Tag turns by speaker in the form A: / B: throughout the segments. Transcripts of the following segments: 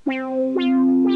A: In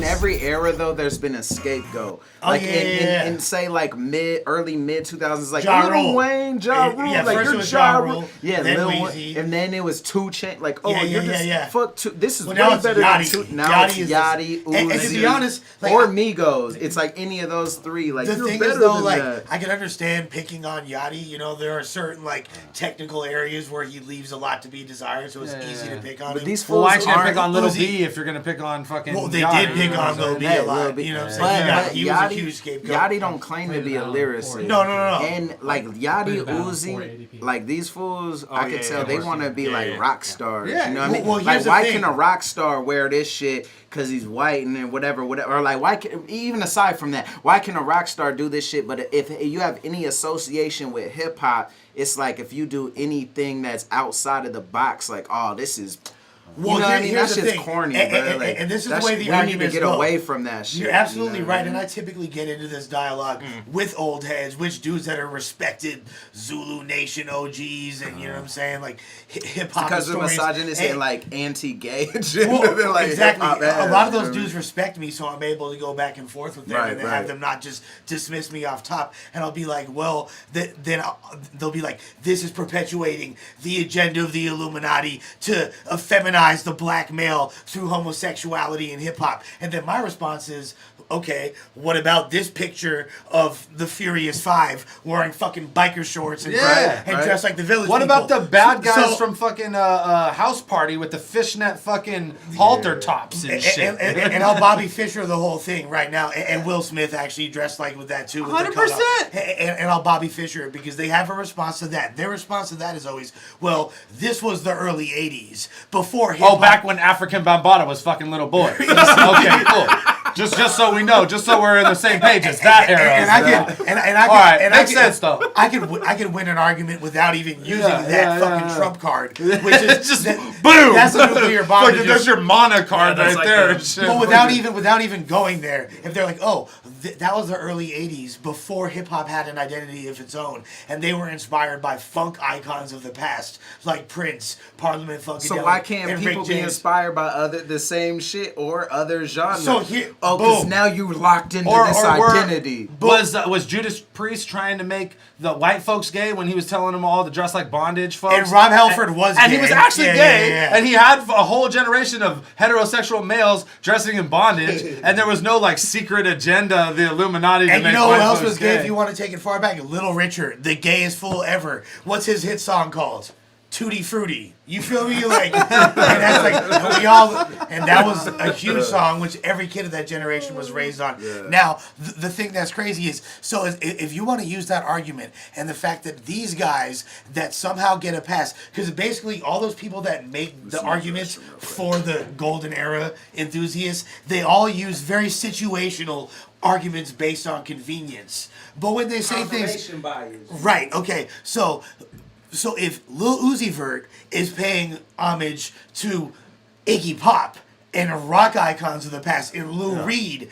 A: every era though, there's been a scapegoat. Like in say like early mid 2000s, like Lil Wayne, Ja Rule, like you're Ja Rule, Lil Wayne, and then it was 2 Chainz, like you're just fuck two. This is way better than two. Now it's Yachty, Uzi,
B: and to be honest, like,
A: or Migos. It's like any of those three. Like
B: the
A: you're
B: thing
A: better
B: is though,
A: than
B: like
A: that.
B: I can understand picking on Yachty. You know, there are certain like technical areas where he leaves a lot to be desired, so it's easy to pick on him.
A: These
C: well, why
A: fools
C: can't
A: aren't
C: pick on Lil
B: Uzi.
C: B if you're gonna pick on fucking?
B: Well, they
C: Yachty,
B: did pick on Lil B a lot. You know what I'm saying? He was a huge scapegoat.
A: Yachty don't claim to be a lyricist.
B: No.
A: And like Yachty, Uzi, like these fools, I could tell they want to be like rock stars.
B: Yeah.
A: You know what I mean?
B: Well,
A: like, why can a rock star wear this shit because he's white and then whatever? Or like, why can, even aside from that, why can a rock star do this shit? But if you have any association with hip hop, it's like if you do anything that's outside of the box, like, oh, this is.
B: Well,
A: you know what I mean? That shit's
B: thing.
A: corny,
B: and,
A: bro. Like,
B: and this is the way the
A: we
B: arguments
A: need to get
B: go.
A: away from that shit.
B: You're absolutely
A: you know
B: right, and I typically get into this dialogue with old heads, which dudes that are respected Zulu Nation OGs, and you know what I'm saying, like hip hop
A: because of misogynist and like anti-gay agenda.
B: Well,
A: like
B: exactly.
A: hip-hop
B: A lot of those dudes respect me, so I'm able to go back and forth with them and have them not just dismiss me off top. And I'll be like, well, then they'll be like, this is perpetuating the agenda of the Illuminati to effeminize the black male through homosexuality and hip hop. And then my response is, okay, what about this picture of the Furious Five wearing fucking biker shorts and, dressed like the village
C: What
B: people?
C: about the bad guys from fucking House Party with the fishnet fucking halter tops and shit?
B: And I'll Bobby Fischer the whole thing right now. And Will Smith actually dressed like with that too.
C: 100%.
B: And I'll Bobby Fischer it because they have a response to that. Their response to that is always, well, this was the early 80s before hip hop.
C: Oh, back when African Bambaataa was fucking little boy. Okay, cool. Just so we know, just so we're in the same page. It's that era. Makes sense though.
B: I could win an argument without even using that fucking Trump card, which is
C: just
B: boom. That's a nuclear bomb.
C: There's your mana card right
D: like
C: there.
B: But without even going there, if they're like, oh, that was the early '80s before hip hop had an identity of its own, and they were inspired by funk icons of the past like Prince, Parliament Funkadelic.
A: So why can't people be inspired by the same shit or other genres?
B: So here,
A: because now you locked into this identity.
C: Was Judas Priest trying to make the white folks gay when he was telling them all to dress like bondage folks?
B: And Rob Halford was gay.
C: And he was actually gay, and he had a whole generation of heterosexual males dressing in bondage, and there was no like secret agenda of the Illuminati to
B: and
C: make
B: you know
C: white
B: who else
C: folks
B: was
C: gay.
B: gay if you want to take it far back? Little Richard, the gayest fool ever. What's his hit song called? Tutti Frutti. You feel me? Like, and that's like, and that was a huge song, which every kid of that generation was raised on. Yeah. Now, the thing that's crazy is, so if you want to use that argument and the fact that these guys that somehow get a pass, because basically all those people that make the arguments for the golden era enthusiasts, they all use very situational arguments based on convenience. But when they say things,
A: bias.
B: Right, okay, so if Lil Uzi Vert is paying homage to Iggy Pop and rock icons of the past, and Lou Reed,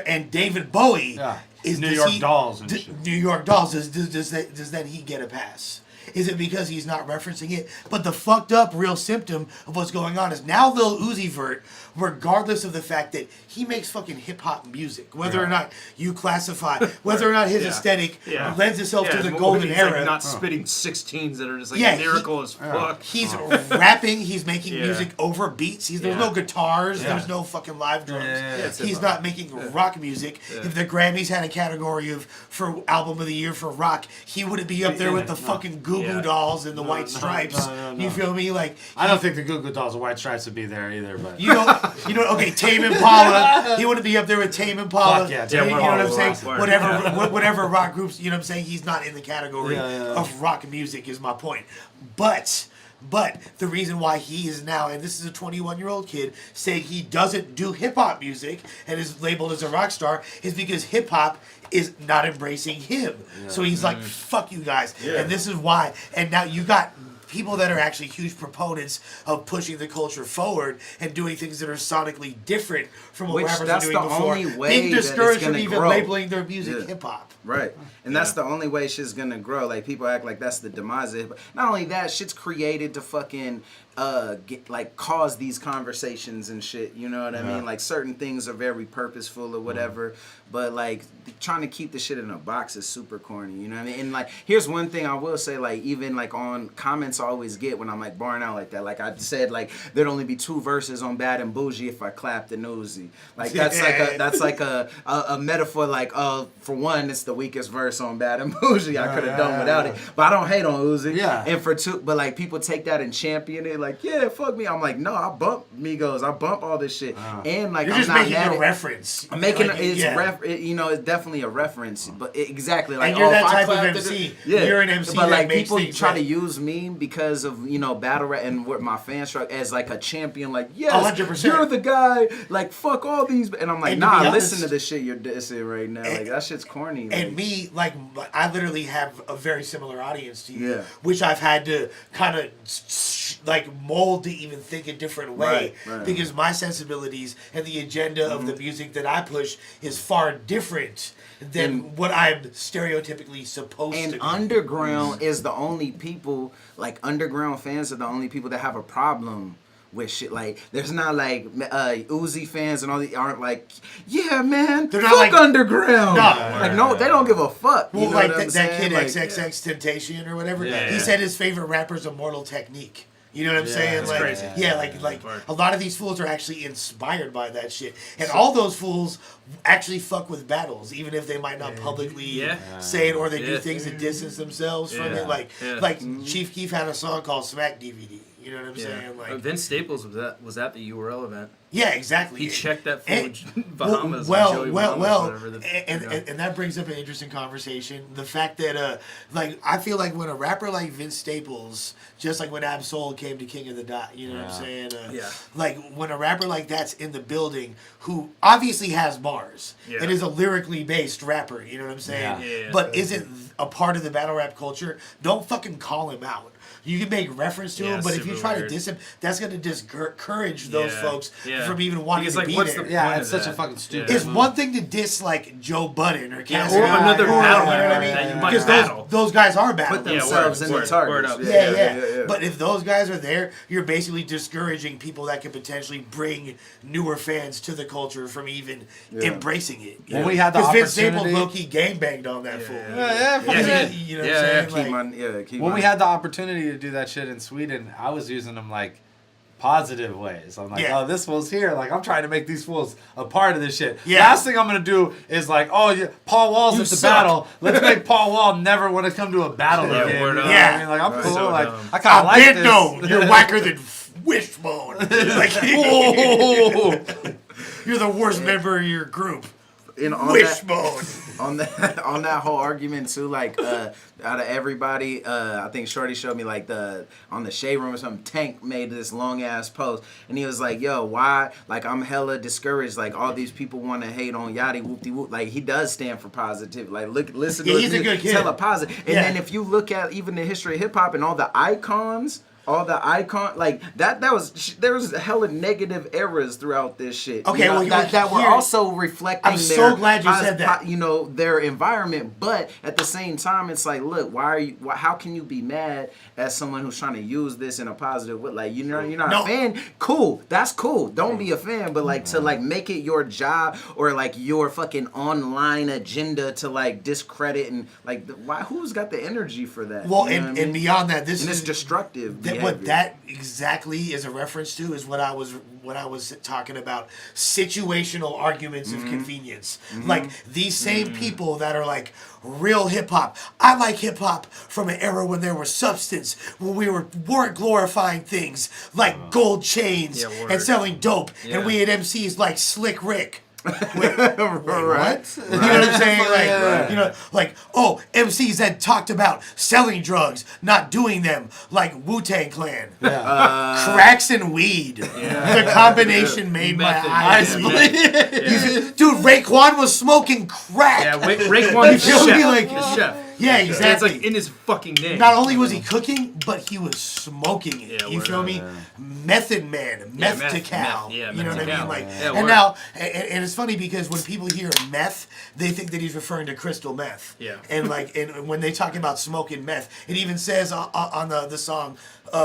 B: and David Bowie,
C: New York Dolls,
B: does then he get a pass? Is it because he's not referencing it? But the fucked up real symptom of what's going on is now Lil Uzi Vert, regardless of the fact that he makes fucking hip hop music, whether or not you classify, whether or not his aesthetic lends itself to the golden era.
D: Like not spitting 16s that are just like lyrical as fuck.
B: He's rapping, he's making music over beats. There's no guitars, there's no fucking live drums. He's not making rock music. If the Grammys had a category for album of the year for rock, he wouldn't be up there with the fucking Goo Goo Dolls and the White Stripes. You feel me? Like
C: I don't think the Goo Goo Dolls and White Stripes would be there either. But
B: you know, okay, Tame Impala. He wouldn't be up there with Tame Impala.
C: Fuck yeah,
B: you know what I'm saying? Whatever rock groups. You know what I'm saying? He's not in the category of rock music. Is my point. But the reason why he is now, and this is a 21-year-old kid saying he doesn't do hip hop music and is labeled as a rock star, is because hip hop is not embracing him. So he's like, fuck you guys. And this is why. And now you got people that are actually huge proponents of pushing the culture forward and doing things that are sonically different from what rappers are doing before. Being discouraged from even labeling their music hip hop.
A: Right. And that's the only way shit's gonna grow. Like, people act like that's the demise of it. Not only that, shit's created to fucking cause these conversations and shit. You know what I mean? Like, certain things are very purposeful or whatever, but like trying to keep the shit in a box is super corny. You know what I mean? And like, here's one thing I will say, like, even like on comments I always get when I'm like barring out like that. Like I said, like, there'd only be 2 verses on Bad and Bougie if I clapped and Uzi. Like that's like a metaphor. Like, for one, it's the weakest verse on Bad and Bougie. I could have done without it, but I don't hate on Uzi. Yeah. And for 2, but like people take that and champion it. Like, yeah, fuck me. I'm like, no, I bump Migos. I bump all this shit. And like,
B: you're
A: I'm
B: just
A: not
B: making a reference.
A: I'm making it's definitely a reference. But exactly, like,
B: and you're that type of MC. You're an MC.
A: But
B: like
A: people try to use me because of battle rap and what my fans struck as like a champion. Like, yes, 100%. You're the guy. Like, fuck all these. And I'm like, and nah, listen to this shit you're dissing right now. Like, that shit's corny.
B: And me, like, I literally have a very similar audience to you, which I've had to kind of like mold to even think a different way, because my sensibilities and the agenda of the music that I push is far different than what I'm stereotypically supposed to be.
A: And underground is the only people, like, underground fans are the only people that have a problem with shit. Like, there's not like Uzi fans and all the aren't like, yeah, man, they're not fuck like underground. No, they don't give a fuck.
B: Well, like that kid XXX Temptation or whatever. He said his favorite rapper's Immortal Technique. You know what I'm saying? Like, crazy. Yeah, like a lot of these fools are actually inspired by that shit, and all those fools actually fuck with battles, even if they might not publicly say it, or they do things that distance themselves from it. Like Chief Keef had a song called Smack DVD. You know what I'm saying? Like,
D: Vince Staples was at the URL event.
B: Yeah, exactly.
D: He checked that footage. Bahamas.
B: And that brings up an interesting conversation. The fact that, like, I feel like when a rapper like Vince Staples, just like when Ab-Soul came to King of the Dot, you know what I'm saying? Like, when a rapper like that's in the building, who obviously has bars, and is a lyrically based rapper, you know what I'm saying? But isn't a part of the battle rap culture, don't fucking call him out. You can make reference to him, but if you try to diss him, that's going to discourage those folks from even wanting to be there.
C: It's such a fucking stupid.
B: It's one thing to diss like Joe Budden or Cass
D: or another battle.
B: You know what I mean? Because those guys are battling.
A: Put themselves in the target.
B: Yeah. But if those guys are there, you're basically discouraging people that could potentially bring newer fans to the culture from even embracing it.
C: When we had the opportunity,
B: Vince Staples low-key gangbanged on that fool. You know what I'm saying?
C: When we had the opportunity to do that shit in Sweden, I was using them like positive ways. I'm like, oh, this fool's here. Like, I'm trying to make these fools a part of this shit. Last thing I'm gonna do is like, oh, yeah, Paul Wall's at the battle. Let's make Paul Wall never want to come to a battle again. You know I mean? Like, I'm cool. So like, I kind of like this.
B: No, you're whacker than Wishbone. Like, you're the worst member of your group. Wishbone.
A: On that whole argument too, like out of everybody, I think Shorty showed me like on the Shade Room or something. Tank made this long ass post, and he was like, "Yo, why? Like, I'm hella discouraged. Like, all these people want to hate on Yachty whoop-de whoop. Like, he does stand for positivity. Like, listen to
B: he's a good kid.
A: Hella positive. And then if you look at even the history of hip hop and all the icons." Like there was hella negative eras throughout this shit.
B: Okay,
A: that were also reflecting.
B: I'm so glad you said that.
A: Their environment, but at the same time, it's like, look, how can you be mad at someone who's trying to use this in a positive way? Like, you're not a fan. Cool, that's cool. Don't be a fan, but like to like make it your job or like your fucking online agenda to like discredit and like who's got the energy for that?
B: Well, and beyond that, this is
A: destructive.
B: What that exactly is a reference to is what I was talking about, situational arguments of convenience. Like, these same people that are like real hip hop. I like hip hop from an era when there was substance, when we weren't glorifying things like gold chains and selling dope, and we had MCs like Slick Rick. Wait, what? You know what I'm saying? Like, MCs that talked about selling drugs, not doing them, like Wu-Tang Clan. Cracks and weed. The combination made my eyes bleed. Dude, Raekwon was smoking crack.
D: Yeah, Raekwon is chef.
B: Yeah, exactly.
D: It's like in his fucking name.
B: Not only was he cooking, but he was smoking it. You feel me? Method Man, meth to cow.
D: Yeah,
B: you know what I mean? Like,
D: yeah,
B: and now, and it's funny because when people hear meth, they think that he's referring to crystal meth.
D: Yeah.
B: And like, and when they talk about smoking meth, it even says on the song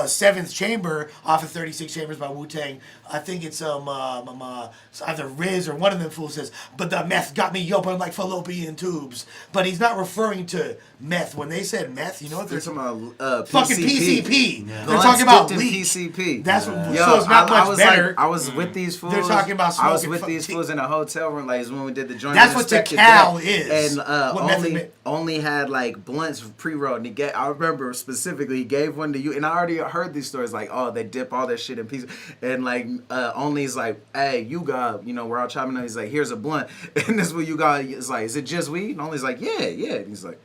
B: Seventh Chamber off of 36 Chambers by Wu-Tang. I think it's either Riz or one of them fools says, but the meth got me open like fallopian tubes. But he's not referring to meth. When they said meth, you know what they're talking about? Fucking PCP.
A: Yeah.
B: They're talking about
A: leech. PCP.
B: That's what. Yo, so it's not much better.
A: Like, I was with these fools.
B: They're talking about smoking.
A: I was with these fools in a hotel room. Like when we did the joint.
B: That's what Tecal is.
A: And only had like blunts pre-rolled. And I remember specifically he gave one to you. And I already heard these stories like, oh, they dip all their shit in pieces. And like Only's like, hey, you got, we're all chopping up. He's like, here's a blunt. And this is what you got. It's like, is it just weed? And Only's like, yeah. And he's like,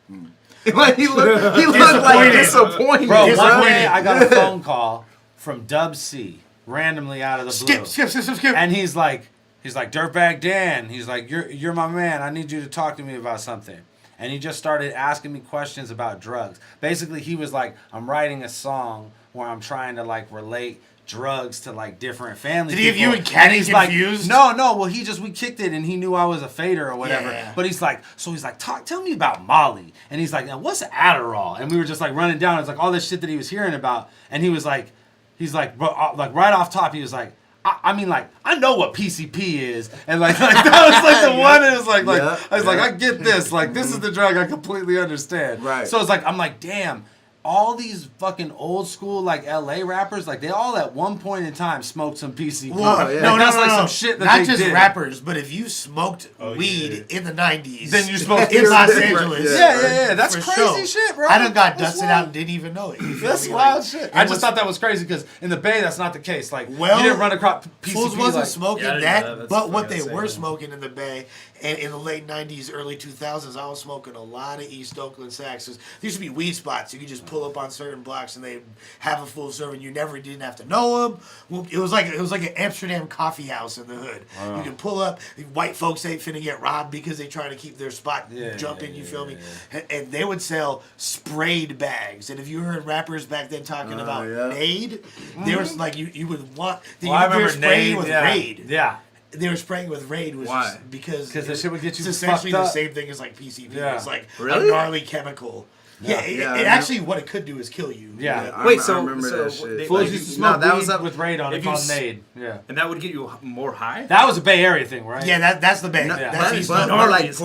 A: Like he looked like disappointed.
C: Bro, one day I got a phone call from Dub C randomly out of the blue.
B: Skip.
C: And he's like, Dirtbag Dan. He's like, you're my man. I need you to talk to me about something. And he just started asking me questions about drugs. Basically, he was like, I'm writing a song where I'm trying to like relate drugs to like different family.
B: Did he have you and Kenny confused?
C: Like, no. Well, we kicked it, and he knew I was a fader or whatever.
B: Yeah.
C: But he's like, tell me about Molly. And he's like, now what's Adderall? And we were just like running down. It's like all this shit that he was hearing about, and he was like, bro, like right off top, he was like, I mean, like, I know what PCP is, and like that was like the one. It was like I was like, I get this. Like, this is the drug I completely understand.
A: Right.
C: So it's like I'm like, damn. All these fucking old school like LA rappers, like they all at one point in time smoked some PCP.
B: Well,
C: no, that's like some shit that
B: not
C: they
B: just
C: did.
B: rappers, but if you smoked weed in the 90s,
C: then you smoked
B: in Los Angeles.
C: Yeah. That's
B: for
C: crazy
B: sure.
C: shit, bro.
B: I done got
C: That's
B: dusted
C: wild.
B: out and didn't even know it.
C: That's wild shit. I just thought that was crazy because in the Bay, that's not the case. Like, you didn't run across PCP.
B: Fools wasn't
C: like,
B: smoking
D: that.
B: But what they were smoking in the Bay, and in the late 90s, early 2000s, I was smoking a lot of East Oakland sacks. There used to be weed spots. You could just pull up on certain blocks and they'd have a full serve and you didn't have to know them. It was like an Amsterdam coffee house in the hood. You could pull up. White folks ain't finna get robbed because they trying to keep their spot jumping, you feel me? And they would sell sprayed bags. And if you heard rappers back then talking about Nade, there was like you would want...
C: I remember
B: spraying
C: Nade,
B: with Raid.
C: Yeah.
B: They were spraying with Raid because
C: the shit would get you
B: it's essentially
C: fucked
B: the
C: up.
B: same thing as like PCP.
C: Yeah.
B: It's like
A: Really?
B: a gnarly chemical. It actually what it could do is kill you.
C: Yeah.
D: Wait,
A: I remember that shit.
C: Fools used to smoke
A: that
C: weed
A: was up
C: with Raid on it called Nade. Yeah.
D: And that would get you more high?
C: That was a Bay Area thing, right?
B: Yeah, that's the Bay.
A: No,
B: That's East
A: but
B: Oakland.
A: like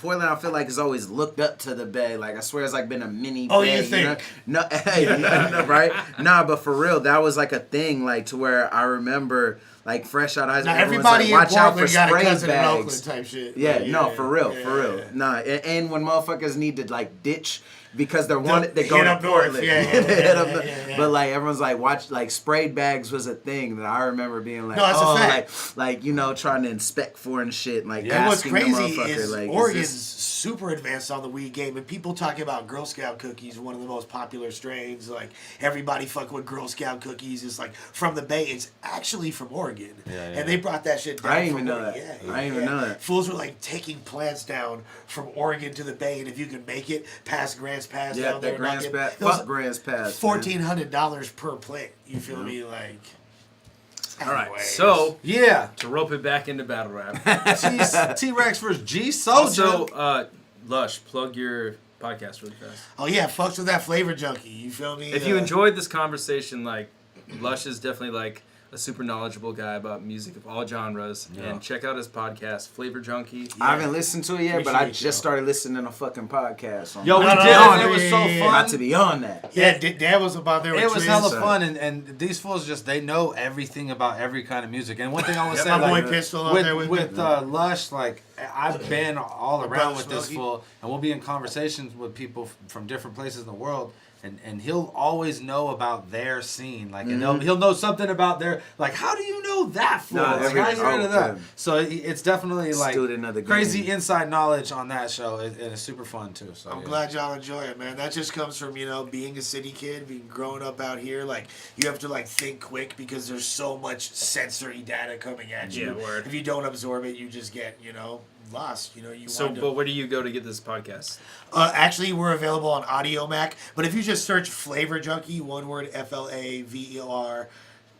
A: Portland, I feel like has always looked up to the Bay. Like I swear, it's like been a mini.
B: Oh,
A: Bay,
B: you think?
A: No, no, right? Nah, but for real, that was like a thing. Like to where I remember, like fresh out of high school,
B: Now
A: everyone's
B: everybody
A: like, watch
B: in
A: out for
B: Portland got a
A: spray
B: cousin in Oakland
A: bags.
B: type shit.
A: Yeah, no, for real. Nah, and when motherfuckers need to like ditch because they go
B: hit
A: to
B: up north.
A: Portland.
B: Yeah.
A: But like everyone's like, watch, like sprayed bags was a thing that I remember being like,
B: No, that's a fact.
A: like trying to inspect foreign shit, and like
B: And what's
A: asking the
B: crazy
A: motherfucker,
B: is
A: like,
B: Oregon's
A: is this-
B: super advanced on the weed game, and people talking about Girl Scout cookies, one of the most popular strains. Like everybody fuck with Girl Scout cookies. It's like from the Bay. It's actually from Oregon, and they brought that shit down.
A: I didn't
B: from
A: even know
B: Oregon.
A: that. I didn't even know that.
B: Fools were like taking plants down from Oregon to the Bay, and if you can make it past Grants Pass down there,
A: Grants Pass,
B: fuck
A: Grants Pass,
B: $1,400 per plant. You feel me? Like.
D: All right,
B: anyways.
D: so
C: Yeah.
D: to rope it back into battle rap.
C: T-Rex versus G Soldier.
D: Also, Lush, plug your podcast really fast.
B: Oh yeah, fucks with that flavor junkie. You feel me?
D: If you enjoyed this conversation, like Lush is definitely like a super knowledgeable guy about music of all genres.
C: Yeah.
D: And check out his podcast, Flavor Junkie.
A: I haven't listened to it yet, but I
B: Appreciate
A: just started listening to fucking podcasts.
C: Yo, we
B: No,
C: did
B: no,
C: it.
B: no,
C: It was so
B: yeah,
C: fun.
A: Not to be on that.
B: Yeah, Dad was about there with
C: It was
B: Triz.
C: hella fun, and these fools they know everything about every kind of music. And one thing I want to say,
B: my boy
C: like,
B: Pistol out there with me.
C: Lush, like I've been all around
B: brother
C: with this
B: Smokey.
C: fool, and we'll be in conversations with people from different places in the world. And he'll always know about their scene, like, and he'll know something about their, like, how do you know that fool?
A: No,
C: Like, how you into that?
A: yeah.
C: So it's definitely like
A: Student of the
C: crazy
A: game.
C: inside knowledge on that show, and it's super fun too. So
B: I'm
C: yeah.
B: glad y'all enjoy it, man. That just comes from, being a city kid, being growing up out here. Like, you have to, like, think quick because there's so much sensory data coming at you.
D: Yeah, word.
B: If you don't absorb it, you just get, lost. You know,
D: but where do you go to get this podcast?
B: Actually, we're available on AudioMac. But if you just search Flavor Junkie, one word, FLAVER.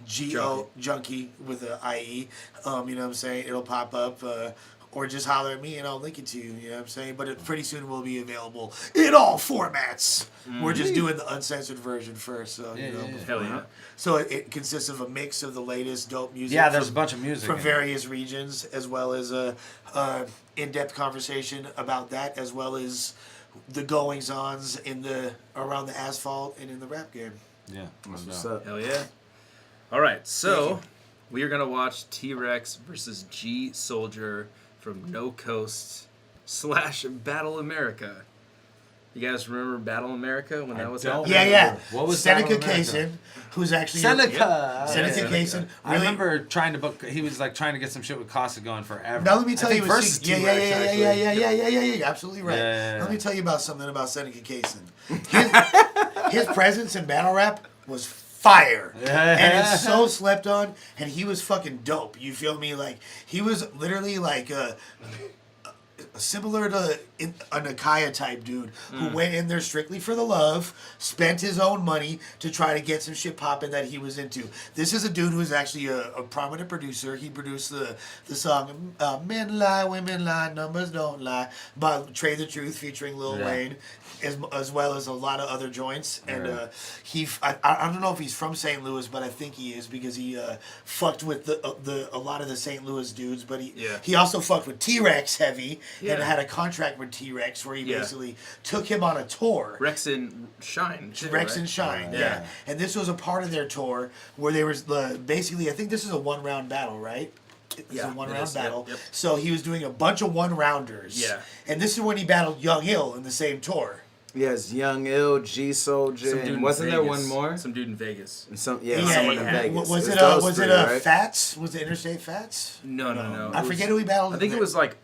B: Junkie with an IE, you know what I'm saying? It'll pop up, or just holler at me and I'll link it to you, you know what I'm saying? But pretty soon will be available in all formats. We're just doing the uncensored version first, so, you know.
D: Hell yeah.
B: So it consists of a mix of the latest dope music.
C: Yeah, there's a bunch of music
B: from various regions, as well as a in-depth conversation about that, as well as the goings-ons around the asphalt and in the rap game.
C: Yeah.
A: That's what's up.
D: Hell yeah. All right, so we are going to watch T-Rex versus G Soldier from No Coast / Battle America. You guys remember Battle America when that was happening?
B: Yeah.
C: What was
B: Seneca Kaysen, who's actually
C: Seneca
B: Kaysen.
C: I remember trying to book. He was like trying to get some shit with Costa going forever.
B: Now let me tell you.
C: Yeah.
B: Absolutely right.
C: Yeah.
B: Let me tell you about something about Seneca Kaysen. His presence in battle rap was fire. And it's so slept on, and he was fucking dope. You feel me? Like, he was literally like similar to a Nakaya type dude who went in there strictly for the love, spent his own money to try to get some shit popping that he was into. This is a dude who is actually a prominent producer. He produced the song Men Lie, Women Lie, Numbers Don't Lie by Trey the Truth featuring Lil Wayne, as well as a lot of other joints. And I don't know if he's from St. Louis, but I think he is, because he fucked with a lot of the St. Louis dudes. But he also fucked with T-Rex heavy and had a contract with T-Rex where he basically took him on a tour.
D: Rex and Shine.
B: And Shine, yeah. And this was a part of their tour where they was basically, I think this is a one-round battle, right? It's a one-round battle. Yep. So he was doing a bunch of one-rounders.
D: Yeah.
B: And this is when he battled Young Ill in the same tour.
A: Yes, Young Ill, G Soldier, and wasn't there one more?
D: Some dude in Vegas.
A: And someone in Vegas.
B: Was it
A: right?
B: Fats? Was it Interstate Fats?
D: No.
B: I forget who he battled.
D: I think it was like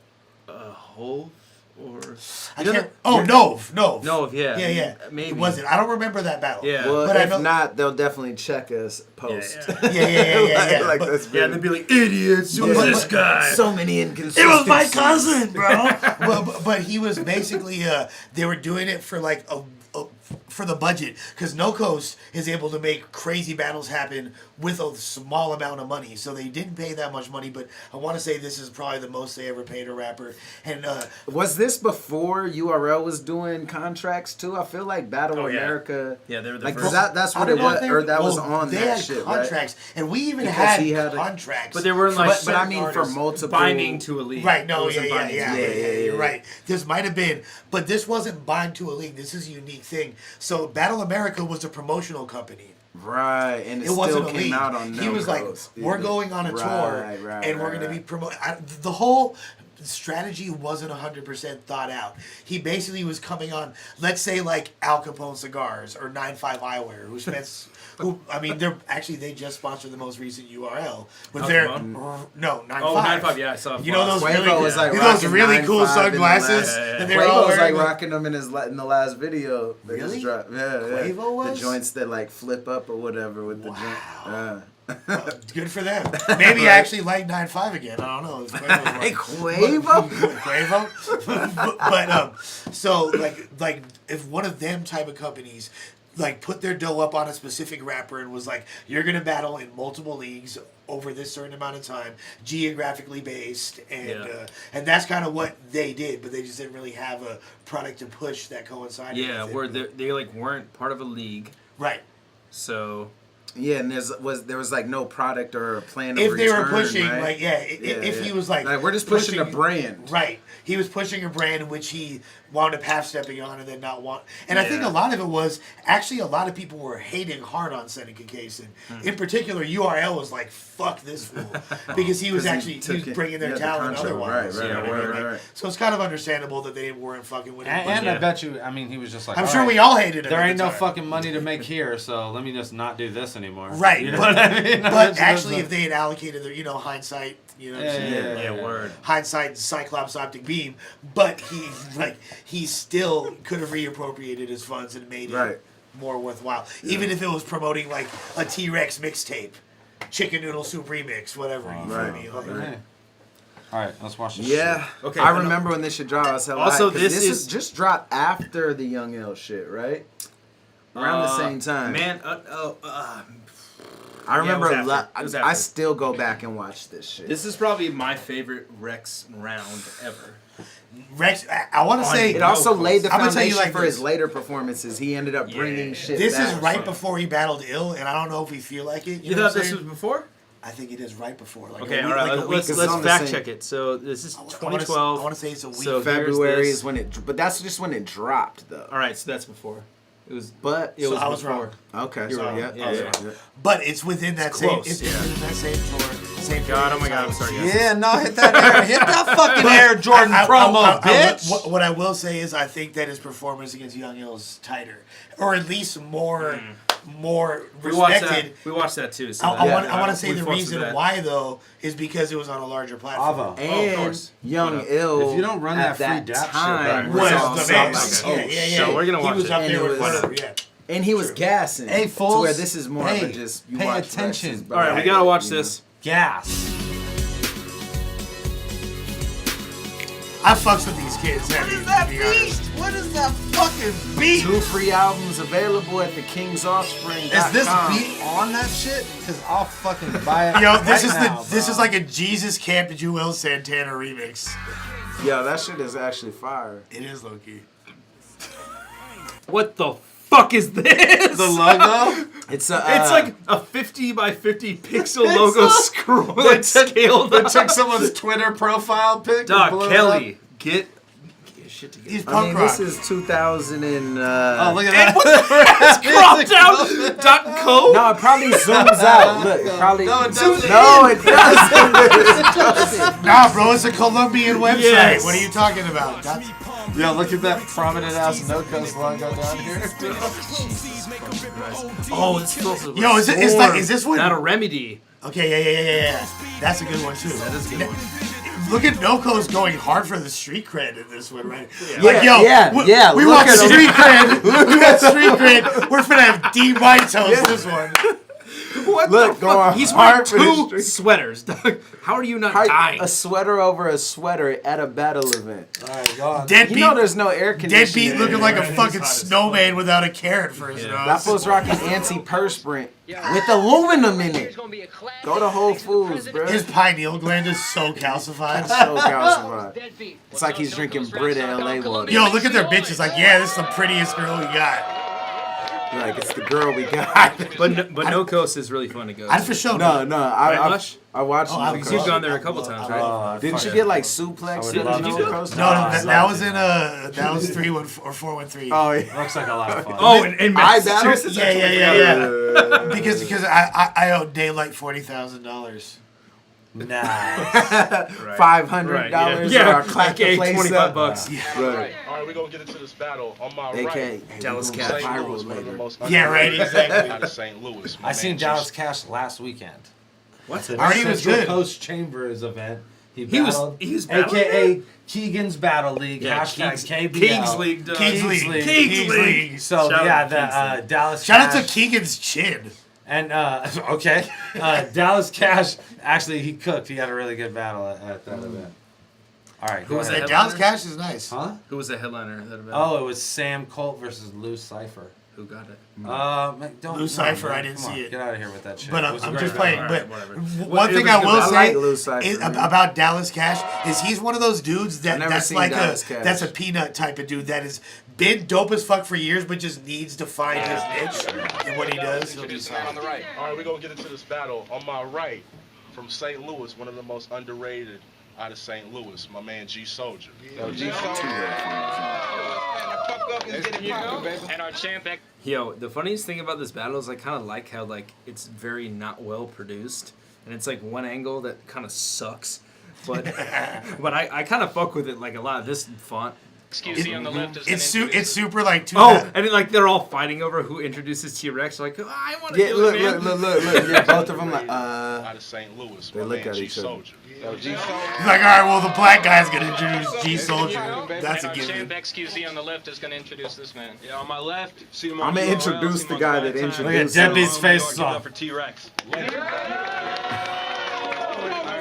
D: Hove or
B: Nove.
D: Nove, yeah.
B: Yeah.
D: Maybe.
B: It wasn't. I don't remember that battle.
D: Yeah.
A: Well,
B: but
A: if not, they'll definitely check us post.
B: Yeah.
A: Like
B: but,
A: this.
D: Yeah, they'd be like, idiots, who's this guy?
A: So many inconsistencies.
B: It was my cousin, bro. but he was basically, they were doing it for like for the budget, because No Coast is able to make crazy battles happen with a small amount of money, so they didn't pay that much money. But I want to say this is probably the most they ever paid a rapper. And
A: was this before URL was doing contracts too? I feel like Battle America.
D: Yeah, they were the
A: like
D: first.
A: that's what it was, or that was on that shit,
B: They had contracts,
A: right?
B: and we even
A: Because
B: had contracts,
D: but they weren't like.
A: But I mean, for multiple
D: binding to a league.
B: Right? No,
A: yeah.
B: You're right. This might have been, but this wasn't bind to a league. This is a unique thing. So Battle America was a promotional company.
A: Right, and it
B: wasn't
A: still
B: a
A: came
B: league.
A: out on.
B: He was like, "We're going on a tour, and we're going to be promoting." The whole strategy wasn't 100% thought out. He basically was coming on, let's say, like Al Capone Cigars or 9-5 Eyewear, who spends. They just sponsored the most recent URL. But they're 9-5.
D: Oh, 9-5, yeah, I saw it.
B: You know those
A: Quavo was like
B: those really cool sunglasses?
A: Quavo was like rocking them in the last video.
B: Really?
A: Yeah.
B: Quavo was?
A: The joints that like flip up or whatever with the joint.
B: Good for them. Maybe I actually like 9-5 again. I don't know.
A: Quavo?
B: but so like if one of them type of companies like put their dough up on a specific rapper and was like, you're gonna battle in multiple leagues over this certain amount of time, geographically based, and that's kind of what they did, but they just didn't really have a product to push that coincided.
D: Yeah, where they like weren't part of a league,
B: right?
D: So.
A: Yeah, and there was like no product or a plan of
B: if
A: return,
B: they were pushing,
A: right?
B: like, if he was like
A: we're just pushing a brand.
B: Right. He was pushing a brand which he wound up half-stepping on and then not want. And I think a lot of it was, actually a lot of people were hating hard on Seneca Kaysen. In particular, URL was like, fuck this fool. Because he was bringing their talent otherwise.
A: Right.
B: So it's kind of understandable that they weren't fucking with him.
C: And I bet you, I mean, he was just like,
B: I'm sure we all hated him.
C: There ain't no fucking money to make here, so let me just not do this anymore.
B: Right.
C: You know what I mean?
B: But actually, if they had allocated their, hindsight, you know what I'm saying?
D: Yeah, word.
B: Hindsight, Cyclops optic beam, but he still could have reappropriated his funds and made it more worthwhile. Even if it was promoting like a T-Rex mixtape, chicken noodle soup remix, whatever. You feel me?
C: All right, let's watch this.
A: Yeah.
C: Shit.
A: Okay. I remember when this shit dropped. I was hella
D: also,
A: hyped, this is just dropped after the Young L shit, right? Around the same time.
D: Man,
A: I remember
D: I
A: still go back and watch this shit.
D: This is probably my favorite Rex round ever.
B: Rex, I want to say
A: it also laid the foundation
B: like
A: for his later performances. He ended up bringing shit.
B: This
A: back.
B: is right before he battled Ill, and I don't know if we feel like it.
D: You thought this was before?
B: I think it is right before. Like
D: okay, all right. Let's fact check it. So this is 2012.
B: I want to say it's a week.
D: So
A: February is when it, but that's just when it dropped, though.
D: All right, so that's before. It was,
A: but
D: it was
B: I was
D: before.
B: wrong.
A: Okay,
B: so
A: yeah.
B: But it's within that same. It's within that same tour. Same.
D: God, oh my God, I'm sorry. Guys.
C: Yeah, no, hit that fucking Air Jordan promo, bitch.
B: What I will say is, I think that his performance against Young Ill is tighter, or at least more respected.
D: We watched that too. So
B: I want to say the reason why though is because it was on a larger platform.
C: Avo.
A: And Young Ill.
C: If you don't run that free dap
A: time,
B: was the best.
A: Yeah.
D: So we're gonna watch
B: it. He was up there with
A: one
B: of
A: and he was gassing.
C: Hey, fools.
A: To where this is more of a just you
C: pay
A: watch
C: attention.
A: Rex's,
D: all right, we gotta watch this.
C: Gas.
B: I fucks with these kids.
C: What is that beat? What is that fucking beat?
A: 2 free albums available at the King's Offspring.
C: Is this beat on that shit? Because I'll fucking buy it.
B: Yo, this
C: right
B: this is like a Jesus Camp Joel Santana remix.
A: Yo, that shit is actually fire.
B: It is low key.
D: What the fuck is this?
C: The logo?
A: It's
D: like a 50 by 50 pixel logo scroll. Like scaled.
C: They took someone's Twitter profile pic.
D: Dog, Kelly, get your shit together.
B: He's punk rock.
A: this is 2000 and.
C: Oh, look at
D: It's
C: that.
D: cropped out. .co.
A: No, it probably zooms out. Look, it probably.
C: No, it doesn't.
A: No, it doesn't.
B: Nah, bro, it's a Colombian website.
D: Yes.
B: What are you talking about?
C: Yo, look at that prominent ass No Coast logo down here.
D: Oh, it's supposed to.
B: Yo, is this one?
D: Not a remedy.
B: Okay, yeah. That's a good one too.
D: That is a good one.
B: Look at Noco's going hard for the street cred in this one, right?
A: Yeah.
B: Like, yo, we want street cred. We want street cred. We're finna have D White host this one.
D: What
A: Look,
D: the fuck? He's wearing
A: hard
D: 2 sweaters, dog. How are you not dying?
A: A sweater over a sweater at a battle event.
C: Alright, go on.
B: Deadbeat,
A: You know there's no air conditioning.
B: Deadbeat looking like a fucking snowman without a carrot for his
A: That
B: nose.
A: fool's rocking antiperspirant with aluminum in it. Go to Whole Foods, bro.
B: His pineal gland is so calcified.
A: So calcified. It's like he's drinking Brita LA water.
B: Yo, look at their bitches. Like, yeah, this is the prettiest girl we got.
A: Like, it's the girl we got.
D: But No Coast is really fun to go.
B: I'd for sure.
A: No,
D: Lush?
A: I watched
B: I
A: it.
D: Because you've gone there a couple times, right?
A: Didn't you get like suplex?
C: I would love
A: No
C: to.
A: Coast?
B: No, that was in that was 314 or 413.
A: Oh yeah.
C: Looks like a lot of fun.
D: Oh, in Massachusetts?
B: Yeah. Because I owe Daylight $40,000.
C: Nice.
A: $500
D: Yeah,
A: or clap the
D: aka
A: place
D: 25
A: up.
D: bucks.
A: Right.
E: All right, we're going to get into this battle. On my
A: AK,
E: right,
D: Dallas
A: we
D: Cash.
A: gonna
E: St.
A: viral
E: Louis, one of the
A: later.
E: most
B: Yeah, right,
E: underrated
B: exactly.
E: out of St. Louis.
C: I seen Dallas Cash last weekend.
D: What?
C: The
B: Already was
C: Central
B: good.
C: Coast Chambers event. He
D: was battling
C: AKA Keegan's Battle League.
D: Yeah,
C: Hashtag KBL.
D: Kings League, dog.
B: Kings League.
D: Kings League.
C: So,
D: Shout
C: yeah,
D: out
C: the Dallas
B: Shout out
C: Cash.
B: to Keegan's chin.
C: And, okay. Dallas Cash, actually, he cooked. He had a really good battle at that event. All right,
D: Who
C: go
D: was
C: ahead.
D: that?
B: Dallas Cash is nice.
C: Huh?
D: Who was the headliner of that event?
C: Oh, it was Sam Colt versus Lou Cypher.
D: Who got it?
C: Don't
B: Lou Cypher,
C: man,
B: I didn't
C: come
B: see
C: on,
B: it.
C: Get out of here with that shit.
B: But
C: It was a
B: I'm
C: great
B: just
C: battle.
B: playing.
D: Alright,
B: But
D: whatever.
B: one
D: It
B: thing
D: was
B: I
D: good.
B: will
A: I
B: say
A: like Lou Cypher,
B: is
A: man.
B: about Dallas Cash is he's one of those dudes
A: I've never
B: that's
A: seen
B: like
A: Dallas Cash.
B: that's a peanut type of dude that has been dope as fuck for years, but just needs to find his niche and what he does. He'll be solid.
E: All right, we're going to get into this battle. On my right, from St. Louis, one of the most underrated out of St. Louis, my man G Soldier.
F: And our champ.
D: Yo, the funniest thing about this battle is I kind of like how like it's very not well produced, and it's like one angle that kind of sucks, but but I kind of fuck with it like a lot. This font.
F: Excuse me on the left.
B: It's super like two.
D: Oh, and then, like they're all fighting over who introduces T-Rex. Like, oh, I want to
A: Yeah,
D: do it, man.
A: look. Yeah, both of them like,
E: Out of St. Louis,
A: They
E: my
A: look
E: man
A: at
E: G
A: each other.
E: Soldier.
B: He's like, all right, well, the black guy's gonna introduce G Soldier. That's
F: And
B: a
F: our champ
B: given.
F: XQZ on the left is going to introduce this man.
G: Yeah, on my left, see him
A: I'm
G: on
A: gonna
G: URL,
A: introduce
G: see him
A: the
G: on
A: guy
G: Bad
A: that
G: Time.
A: introduced
C: Look at Deadbeat's
G: Give
C: face
G: it up
C: off.
G: for T-Rex.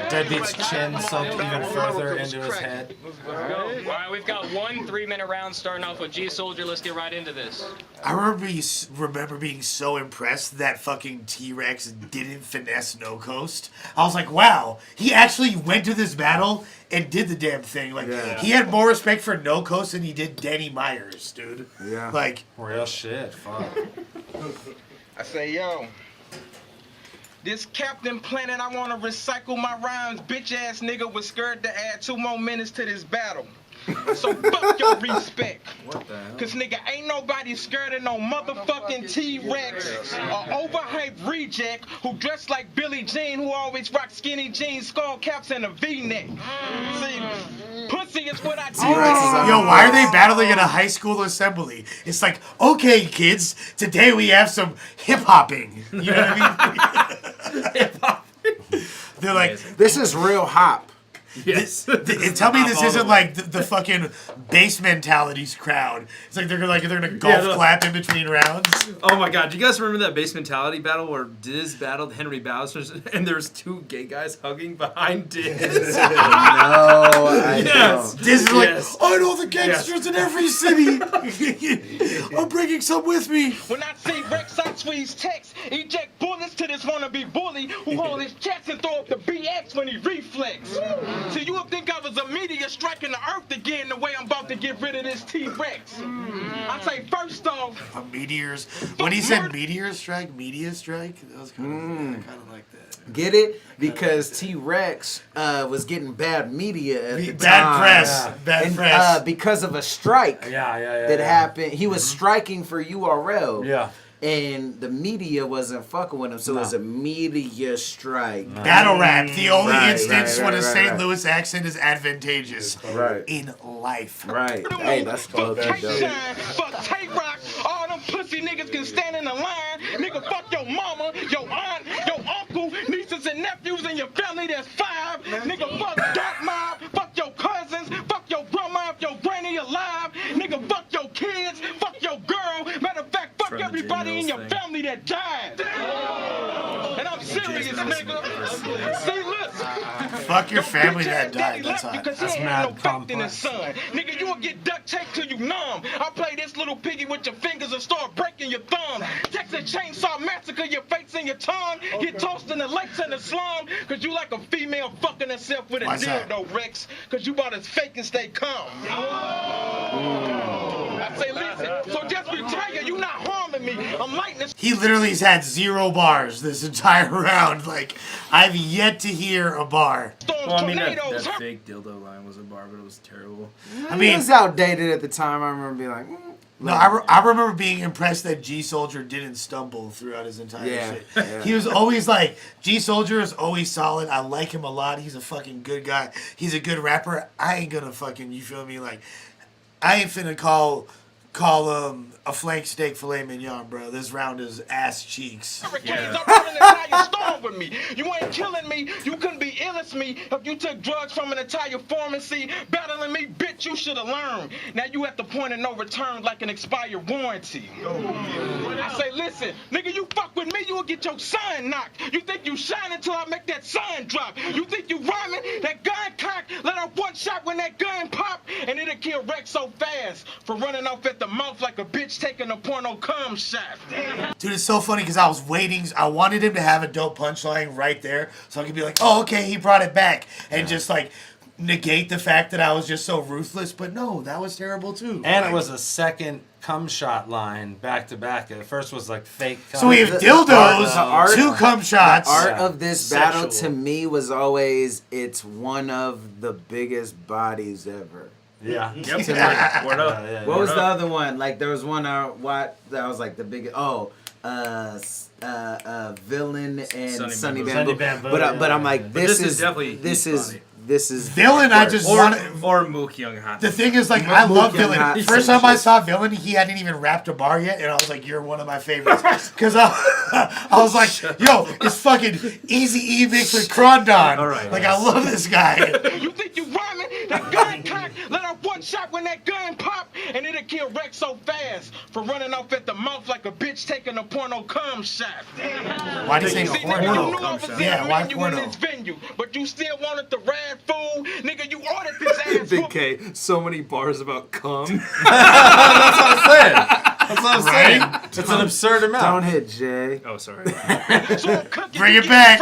C: Deadbeat's chin sunk even further into his head.
F: All right, we've got 1 3-minute round starting off with G Soldier. Let's get right into this.
B: I remember being so impressed that fucking T-Rex didn't finesse No Coast. I was like, wow, he actually went to this battle and did the damn thing. Like, he had more respect for No Coast than he did Danny Myers, dude.
A: Yeah.
B: Like,
C: real shit. Fuck.
G: I say, yo. This Captain Planet, I want to recycle my rhymes. Bitch ass nigga was scared to add 2 more minutes to this battle. So fuck your respect.
D: What the hell?
G: Cause nigga ain't nobody scared of no motherfucking T-Rex or overhyped reject who dressed like Billie Jean, who always rock skinny jeans, skull caps, and a V-neck. See, pussy is what I do.
B: yo, why are they battling at a high school assembly? It's like, okay, kids, today we have some hip-hopping. You know what I mean? Hip-hopping. They're like,
A: this is real hop.
D: Yes.
B: Tell me this isn't like the fucking base mentalities crowd. It's like they're gonna golf clap in between rounds.
D: Oh my god, do you guys remember that base mentality battle where Diz battled Henry Bowser and there's 2 gay guys hugging behind Diz?
A: No, I
D: Yes.
A: don't.
B: Diz is like, I know the gangsters in every city. I'm bringing some with me.
G: When I see Rex, I tweeze text, eject bullets to this wannabe bully who hold his chest and throw up the BX when he reflex. So you would think I was a meteor striking the earth again the way I'm about to get rid of this T-Rex. I say first off,
B: Meteors. When he said meteor strike, media strike, that was kind of like that.
A: Get it? Because T-Rex was getting bad media at the
B: Bad
A: time.
B: press.
C: Yeah.
B: Bad
A: And,
B: press.
A: because of a strike that
C: Yeah.
A: happened. He was striking for URL.
C: Yeah.
A: And the media wasn't fucking with him, so it was a media strike.
B: Battle rap, the only
A: Right,
B: instance
A: right,
B: when a
A: right,
B: St.
A: right.
B: Louis accent is advantageous
A: Right.
B: in life.
A: Right. Hey, that's
G: fuck
A: fucking dope.
G: K-Shine, fuck Tay-Rock, all them pussy niggas can stand in the line. Nigga, fuck your mama, your aunt, your uncle, nieces and nephews in your family, that's 5. Nigga, fuck Dark Mob, fuck your cousins, fuck your grandma if your granny alive. Nigga, fuck your kids, fuck your girl. Matter of fact, fuck
D: From the
G: everybody in
D: Jim
G: your
D: Mills thing.
G: family that died. And I'm serious, nigga. See, listen.
B: Fuck your family
G: bitch
B: that
G: ass
B: died.
G: daddy
B: That's
G: left
B: hot.
G: because he
C: That's
G: ain't had no
C: mad
G: faith in his
C: complex.
G: son. Nigga, you will get duct taped till you numb. I play this little piggy with your fingers and start breaking your thumb. Texas Chainsaw Massacre your face and your tongue. Get tossed in the lakes and the slum. Cause you like a female fucking herself with a
B: Why's that?
G: dildo, Rex. Cause you about as fake and stay calm. I say, listen, so just retire. You not harming me. I'm lighting this.
B: He literally has had 0 bars this entire round. Like, I've yet to hear a bar.
G: Storms,
D: Well, I mean, that
G: tornadoes,
D: fake dildo line was a bar, but it was terrible.
B: I
A: It
B: mean,
A: was outdated at the time. I remember being like,
B: no, I remember being impressed that G Soldier didn't stumble throughout his entire shit.
A: Yeah.
B: He was always like, G Soldier is always solid. I like him a lot. He's a fucking good guy. He's a good rapper. I ain't gonna fucking, you feel me? Like, I ain't finna call a flank steak filet mignon, bro. This round is ass cheeks.
G: Hurricanes, I'm running an entire storm with me. You ain't killing me. You couldn't be ill as me if you took drugs from an entire pharmacy. Battling me, bitch, you should have learned. Now you at the point of no return like an expired warranty. I say, listen, nigga, you fuck with me, you will get your sign knocked. You think you shine until I make that sign drop. You think you rhyming? That gun cock, let off one shot when that gun pop, and it'll kill Rex so fast for running off at the mouth like a bitch taking a porno cum shot.
B: Dude, it's so funny because I was waiting. I wanted him to have a dope punchline right there so I could be like, oh, okay, he brought it back. And just like negate the fact that I was just so ruthless. But no, that was terrible too.
C: And it was a second cum shot line back to back. At first was like fake cum.
B: So we have dildos, 2 cum shots.
A: The art of this battle to
D: Sexual.
A: me was always, it's one of the biggest bodies ever.
C: Yeah.
D: Yep. Word up.
C: Yeah,
A: What was the other one? Like there was one that was like the biggest. Villain and
D: Sunny
A: Sunny
D: Bamboo.
A: Bamboo.
C: Sunny Bamboo,
A: But
C: yeah.
A: I'm like,
D: But this is definitely
A: this
D: his
A: is this is
B: Villain. I just want
D: or Mook Young Hot.
B: The thing is, like, I love Villain. First time I saw Villain, he hadn't even rapped a bar yet, and I was like, "You're one of my favorites," because I was like, "Yo, it's fucking Eazy-E mixed with Crondon."
D: All right,
B: like, I love this guy.
G: You think you rhyming? That gun cock, let off one shot when that gun pop, and it'll kill Rex so fast for running off at the mouth like a bitch taking a porno cum shot.
B: Why did you say porno?
G: Yeah, why porno? In this venue, but you still wanted the rad fool, nigga. You ordered this ass.
D: Big K, so many bars about cum.
C: That's what I said. That's what I'm saying. It's an absurd amount.
A: Don't hit Jay.
D: Oh, sorry.
G: So
B: bring it back.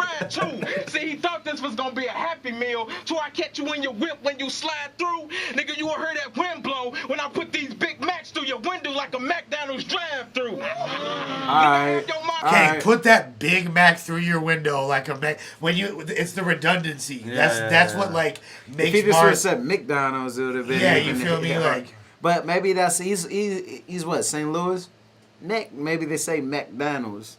G: See, he thought this was gonna be a happy meal, so I catch you in your whip when you slide through. Nigga, you will hear that wind blow when I put these Big Macs through your window like a McDonald's drive-through.
A: Alright.
B: Okay, put that Big Mac through your window like a Mac. When you, it's the redundancy. That's what like makes.
A: If he just would have said McDonald's, it would have been.
B: Yeah, you feel me? Like,
A: but maybe that's he's what, St. Louis? Maybe they say McDonald's.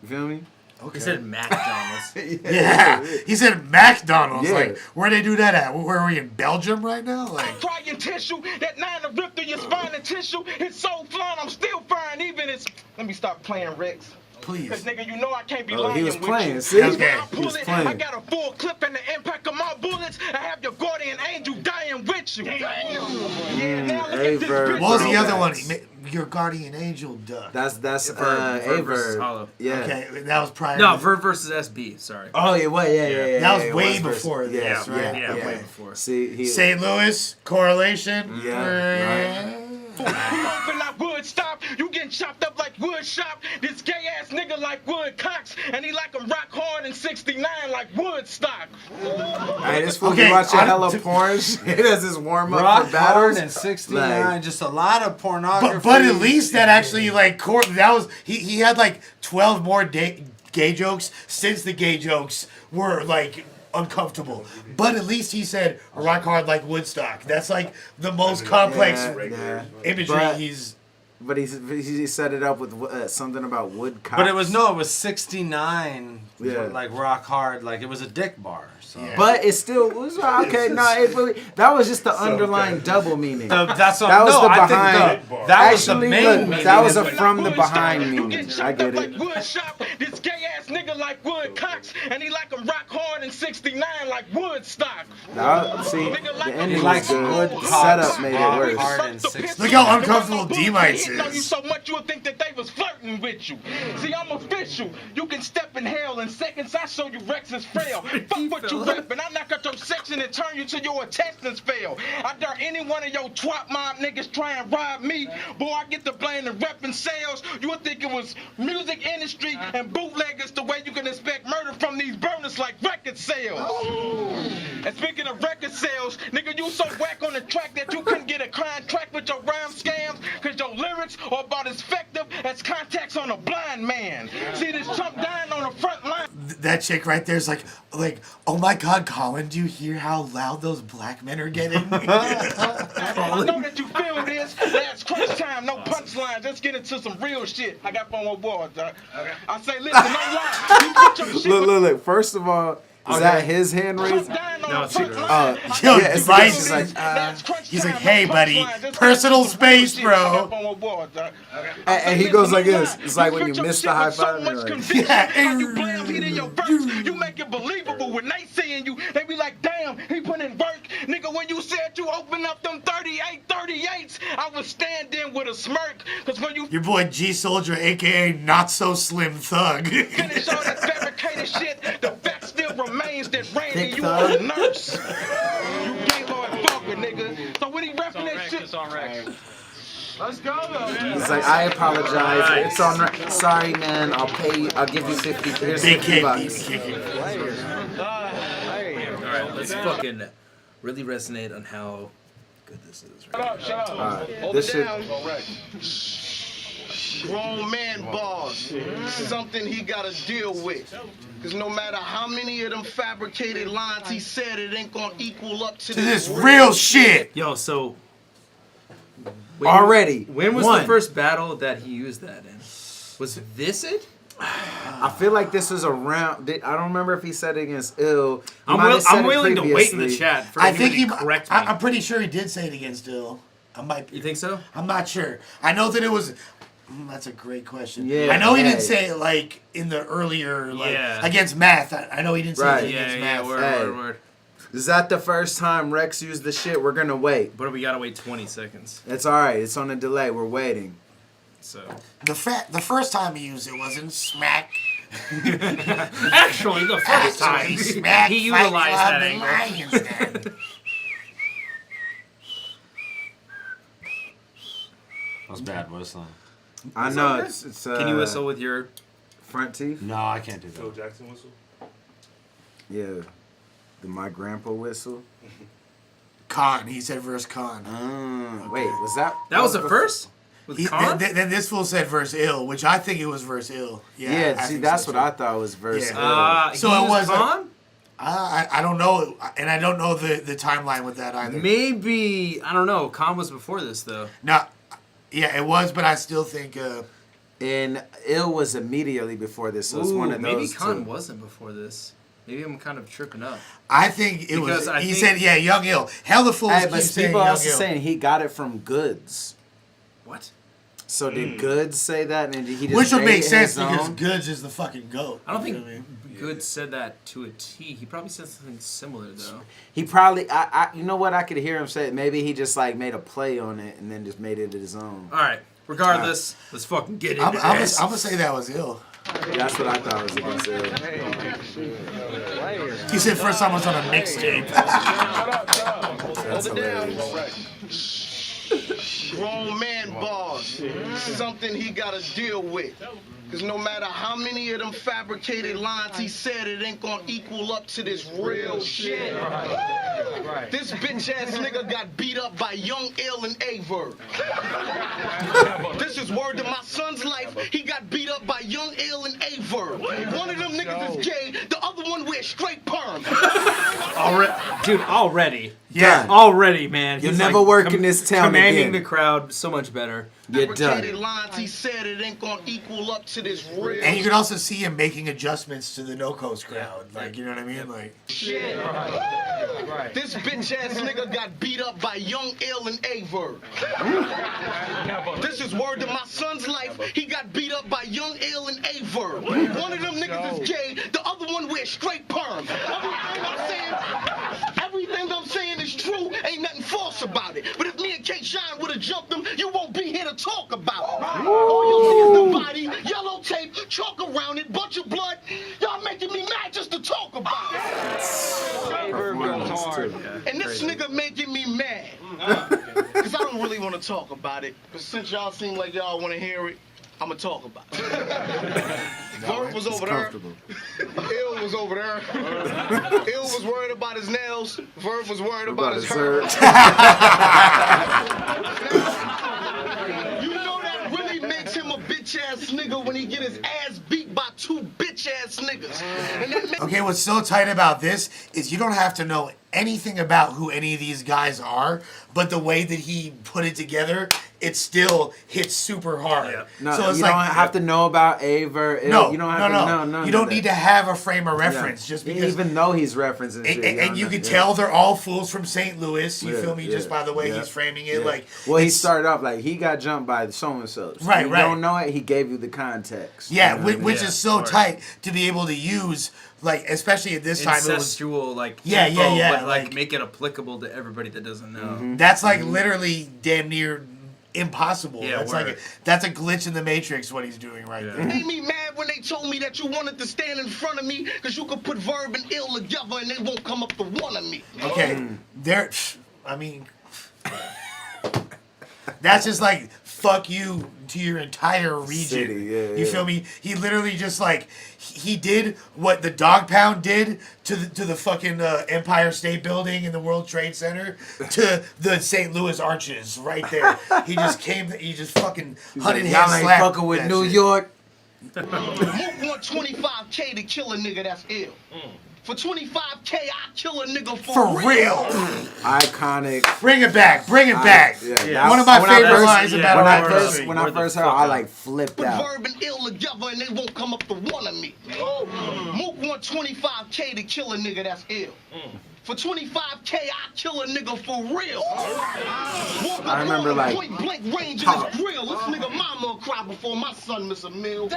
A: You feel me?
D: Okay. He said McDonald's.
B: Yeah, he said McDonald's.
A: Yeah.
B: Like, where they do that at? Where are we in Belgium right now? Like,
G: crying tissue, that 9 to rip through your spine and tissue. It's so flying, I'm still firing, even it's. Let me stop playing, Rex.
B: Please.
G: Cause nigga, you know I can't be lying.
A: He was
G: with
A: playing.
G: you.
A: See,
B: okay.
A: He was playing.
G: I got a full clip and the impact of my bullets. I have your guardian angel dying with you. Now look at this bitch.
B: What was the other one? Your guardian angel, duh.
A: That's
D: Vert versus
A: Avert.
D: Hollow.
A: Yeah.
B: Okay, that was prior.
D: No, Vert versus SB. Sorry.
A: Oh yeah, what? Yeah.
B: That was way before this,
A: Yeah,
B: right?
D: Yeah, way before.
A: See,
B: St. Louis correlation.
A: Yeah.
G: When I would stop, you getting chopped up like wood shop. This gay ass nigga like Wood Cox, and he like him rock hard in '69 like Woodstock.
A: Hey, this fool be watching hella porn shit as his warm up
C: Rock
A: for battles.
C: Hard in '69, just a lot of pornography.
B: But at least that actually like that was he had like 12 more gay jokes since the gay jokes were like uncomfortable. But at least he said rock hard like Woodstock. That's like the most complex imagery
A: But he set it up with something about woodcock.
C: But it was 69.
A: Yeah.
C: Like rock hard, like it was a dick bar. So.
B: Yeah.
A: But it still was okay. That was just the underlying double meaning.
C: That's what,
A: that was the
C: I
A: behind.
C: think that was the main meaning.
A: That was a from the behind meaning. I get it.
G: This gay ass nigga like Wood Cox, and he like him rock hard in '69 like Woodstock.
A: See, the ending
C: likes
A: was good.
C: Wood
A: The
C: Cox,
A: setup made it
C: rock
A: worse.
C: hard in 69.
B: Look how uncomfortable D-Mites
G: Know you
B: is.
G: so much you would think that they was flirting with you. See, I'm official. You can step in hell in seconds. I show you Rex is frail. Fuck what you rapping. I knock out your section and turn you to your intestines fail. I dare any one of your twat mob niggas try and rob me. Boy, I get to blame the reppin' sales. You would think it was music industry and bootleggers the way you can expect murder from these burners like record sales. And speaking of record sales, nigga, you so whack on the track that you couldn't get a contract with your rhyme scams because your lyrics are about as effective as contacts on a blind man. See this chump dying on the front line.
B: That chick right there is like, oh my God, Colin, do you hear how loud those black men are getting?
G: I know that you feel this. Last crunch time, no punchlines. Let's get into some real shit. I got 4 more words, dog. Okay. I say, listen, no lie. You put your shit
A: Look. First of all, is that his hand raised?
D: No, it's yours.
B: Yo,
A: yeah,
B: Device he's like, hey, buddy, personal space, bro.
A: And he goes like this. It's like when you miss the high five.
G: You make it believable when they seeing you. They be like, damn, he put in work. Nigga, when you said you open up them 38s, I was standing with a smirk. Cause when you
B: your boy G Soldier, aka Not So Slim Thug.
G: finish all that fabricated shit, the fact still remains that Randy, you are a nurse. You Gaylord fucker, nigga. So when he repping that shit. Let's go though.
A: He's like, I apologize. It's on. Sorry, man. I'll pay you. I'll give you 50. Here's
B: Big
A: $50.
D: All right, let's fucking really resonate on how good this is. Right?
G: Shut up.
A: This shit.
H: Grown man boss. Something he gotta deal with. Cause no matter how many of them fabricated lines he said, it ain't gonna equal up to
B: this real shit.
D: Yo, so
A: Already.
D: When was the first battle that he used that in? Was this it?
A: I feel like this was around. I don't remember if he said it against Ill.
D: I'm willing to wait in the chat for anybody to correct me.
B: I'm pretty sure he did say it against Ill.
D: You think so?
B: I'm not sure. I know that it was. That's a great question.
A: Yeah,
B: I know he didn't say it like in the earlier against Math. I know he didn't say it against Math.
D: Word.
A: Is that the first time Rex used the shit? We're gonna wait.
D: But we gotta wait 20 seconds.
A: It's all right. It's on a delay. We're waiting.
D: So
B: the first time he used it wasn't smack.
D: Actually, the first time he utilized that angle.
C: That's bad whistling.
A: I know it's
D: Can you whistle with your
A: front teeth?
C: No, I can't do that.
E: Phil Jackson whistle?
A: Yeah. My grandpa whistle.
B: Khan. He said verse Khan.
A: Wait, was that?
D: That was the first? With Khan?
B: Then this fool said verse Ill, which I think it was verse Ill.
A: Yeah, see, that's what I thought was verse Ill.
B: So it was
D: Khan?
B: I don't know, and I don't know the timeline with that either.
D: Maybe, I don't know. Khan was before this, though.
B: No, yeah, it was, but I still think...
A: and Ill was immediately before this, so it's one of those
D: maybe Khan wasn't before this. Maybe I'm kind of tripping up.
B: I think it was... He said, yeah, Young Ill. Hell, the fools keep
A: but
B: saying
A: people
B: Young
A: also
B: Ill.
A: saying he got it from Goods.
D: What?
A: So did Goods say that, and he just
B: which would
A: made
B: make
A: it
B: sense
A: his
B: because
A: own?
B: Goods is the fucking GOAT.
D: I don't think Goods said that to a T. He probably said something similar, though.
A: He probably... you know what? I could hear him say it. Maybe he just like made a play on it and then just made it his own.
D: All right. Regardless, let's fucking get into this.
B: I'm going to say that was Ill.
A: That's what I thought was against Ill.
B: He said first time was on a mixtape.
A: That's hilarious.
H: Grown man bars. Something he gotta deal with. Cause no matter how many of them fabricated lines he said, it ain't gonna equal up to this real shit. This bitch ass nigga got beat up by Young Ill and Aver. This is word to my son's life. He got beat up by Young Ill and Aver. One of them niggas is gay, the other one wears straight perm.
D: Already.
B: Yeah.
D: Already, man.
A: You'll never work in this town
D: commanding
A: again.
D: the crowd so much better.
A: You're
H: Fabricated
A: done.
H: lines he said, it ain't gonna equal up to this real
B: And you can also see him making adjustments to the No Coast crowd. Like, you know what I mean? Like,
H: shit. This bitch ass nigga got beat up by Young Ill and Aver. This is word to my son's life. He got beat up by Young Ill and Aver. One of them niggas is gay, the other one wears straight perm. Everything I'm saying is true. Ain't nothing false about it. But if me and K-Shine would have jumped him, you won't be here to talk about it. All you see is the body, yellow tape, chalk around it, bunch of blood. Y'all making me mad just to talk about it. And this nigga making me mad. Because I don't really want to talk about it. But since y'all seem like y'all want to hear it, I'm going to talk about it. Vert was over there. Ill was over there. Ill was worried about his nails. Vert was worried about his hair. You know that really makes him a bitch-ass nigga when he get his ass beat by two bitch-ass niggas. And that
B: okay, what's so tight about this is you don't have to know anything about who any of these guys are, but the way that he put it together, it still hits super hard. Yeah.
A: No,
B: so it's
A: you don't have to know about Aver.
B: No,
A: you don't have
B: no. You don't need to have a frame of reference just because.
A: Even though he's referencing shit.
B: And you can tell they're all fools from St. Louis. You feel me? Just by the way he's framing it. Like,
A: well, he started off like he got jumped by so-and-so.
B: Right,
A: you don't know it, he gave you the context.
B: Yeah, which is so tight to be able to use. Like, especially at this time,
D: incestual, like,
B: but
D: like make it applicable to everybody that doesn't know.
B: Mm-hmm. That's like literally damn near impossible.
D: Yeah,
B: that's a glitch in the Matrix. What he's doing right there.
H: It made me mad when they told me that you wanted to stand in front of me because you could put Verb and Ill together and they won't come up to one of me.
B: Okay, I mean, that's just like fuck you to your entire region.
A: City,
B: you feel me? He literally just like he did what the Dog Pound did to the fucking Empire State Building and the World Trade Center to the St. Louis Arches right there. He just fucking hunted
A: y'all ain't fucking with New York.
H: Mook want $25K to kill a nigga that's ill. For 25K, I kill a nigga
B: For real.
A: Iconic.
B: Bring it back. Bring it back.
A: Yeah.
B: One of my favorite lines about
A: when I first heard, I like flipped
H: Put
A: out.
H: verb and ill together and they won't come up to one of me. Mook want 25K to kill a nigga that's ill. For 25K, I kill a nigga for real.
A: I remember like
H: point blank range in his grill. This nigga mama will cry before my son miss a meal.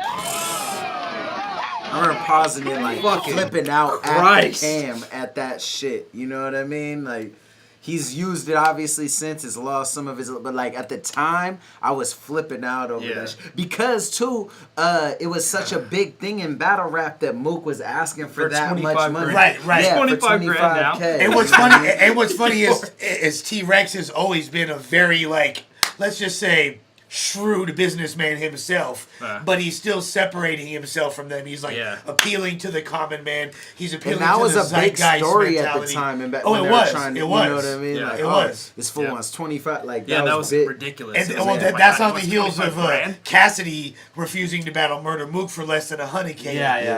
A: I remember pausing and like flipping out at the cam at that shit. You know what I mean? Like he's used it obviously since, it's lost some of his, but like at the time I was flipping out over that shit. Because too, it was such a big thing in battle rap that Mook was asking for that much money.
B: Right.
A: Yeah,
D: 25 grand now.
B: And what's funny, is T-Rex has always been a very like, let's just say, shrewd businessman himself, but he's still separating himself from them. He's like appealing to the common man. He's appealing to the zeitgeist mentality. And that was a big story at the time. And
A: it
B: was.
A: You know what I mean?
B: Yeah,
A: like,
B: it was.
A: This fool wants 25. Like
D: that was ridiculous.
B: And that's on the heels of Cassidy refusing to battle Murder Mook for less than 100K.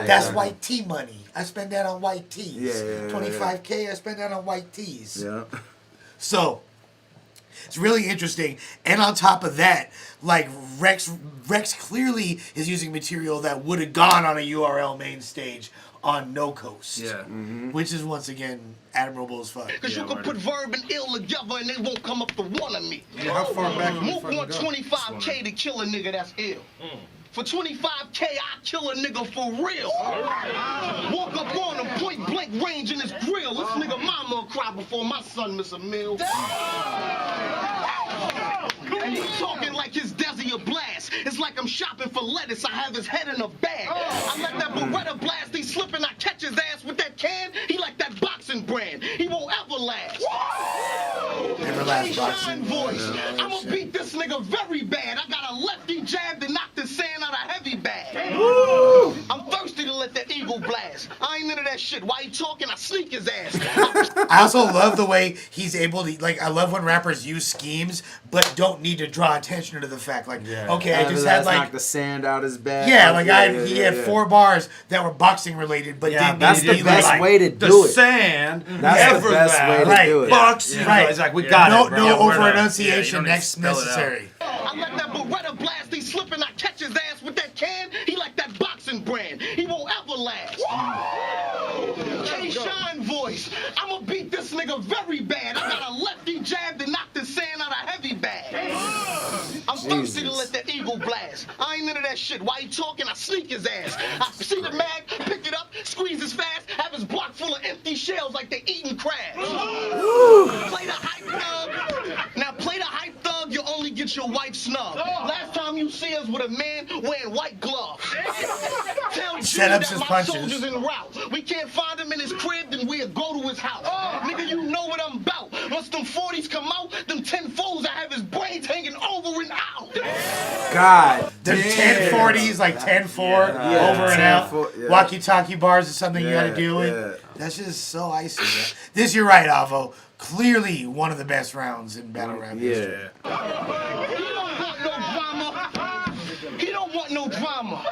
B: That's white tee money. I spend that on white tees. 25K. I spend that on white tees.
A: Yeah.
B: So. It's really interesting, and on top of that, like Rex clearly is using material that would have gone on a URL main stage on No Coast, which is once again admirable as fuck.
H: Cause you can put verb and ill together and they won't come up to one of me.
B: How far back?
H: Mook want 25K to kill a nigga that's ill. For 25K, I kill a nigga for real. Walk up on him, point blank range in his grill. This nigga mama will cry before my son miss a meal. And he talking like his Desi a blast. It's like I'm shopping for lettuce. I have his head in a bag. I let that Beretta blast. He slipping. I catch his ass with that can. He like that boxing brand. He won't ever last. Shine voice. I'ma beat this nigga very bad. I got a lefty jab to knock the sand out of heavy bag. I'm thirsty to let that eagle blast. I ain't into that shit. Why he talking? I sneak his ass.
B: I also love the way he's able to, like, I love when rappers use schemes but don't need to draw attention to the fact, like, okay, I just had like
A: knock the sand out his bag.
B: Yeah, like he had 4 bars that were boxing related, but
A: that's the best way to do it.
C: The sand.
A: That's the best way to do it.
C: Boxing. Right. It's like we got it.
B: No over enunciation necessary.
H: I let that Beretta blast. He slipping. I catch his ass with that can. He like that boxing brand. He won't ever last. K-Shine voice. I'ma beat this nigga very bad. I got a lefty jab to knock the sand out of heavy bag. I'm thirsty to let that eagle blast. I ain't into that shit. Why he talking? I sneak his ass. I see the mag, pick it up, squeeze his fast, have his block full of empty shells like they eating crabs. Play the hype thug. Now play the hype thug, you only get your wife snub. Last time you see us with a man wearing white gloves. Tell G that my soldiers en route. We can't find him in his crib, then we'll go to his house. Nigga, you know what I'm about. Once them 40s come out, them 10-4s, I have his brains hanging over and out.
A: God,
B: the 1040s, like 10-4, over and out. Walkie-talkie bars is something you gotta deal with. That's just so icy. This, you're right, Avo. Clearly one of the best rounds in battle rap history.
H: He don't want no drama.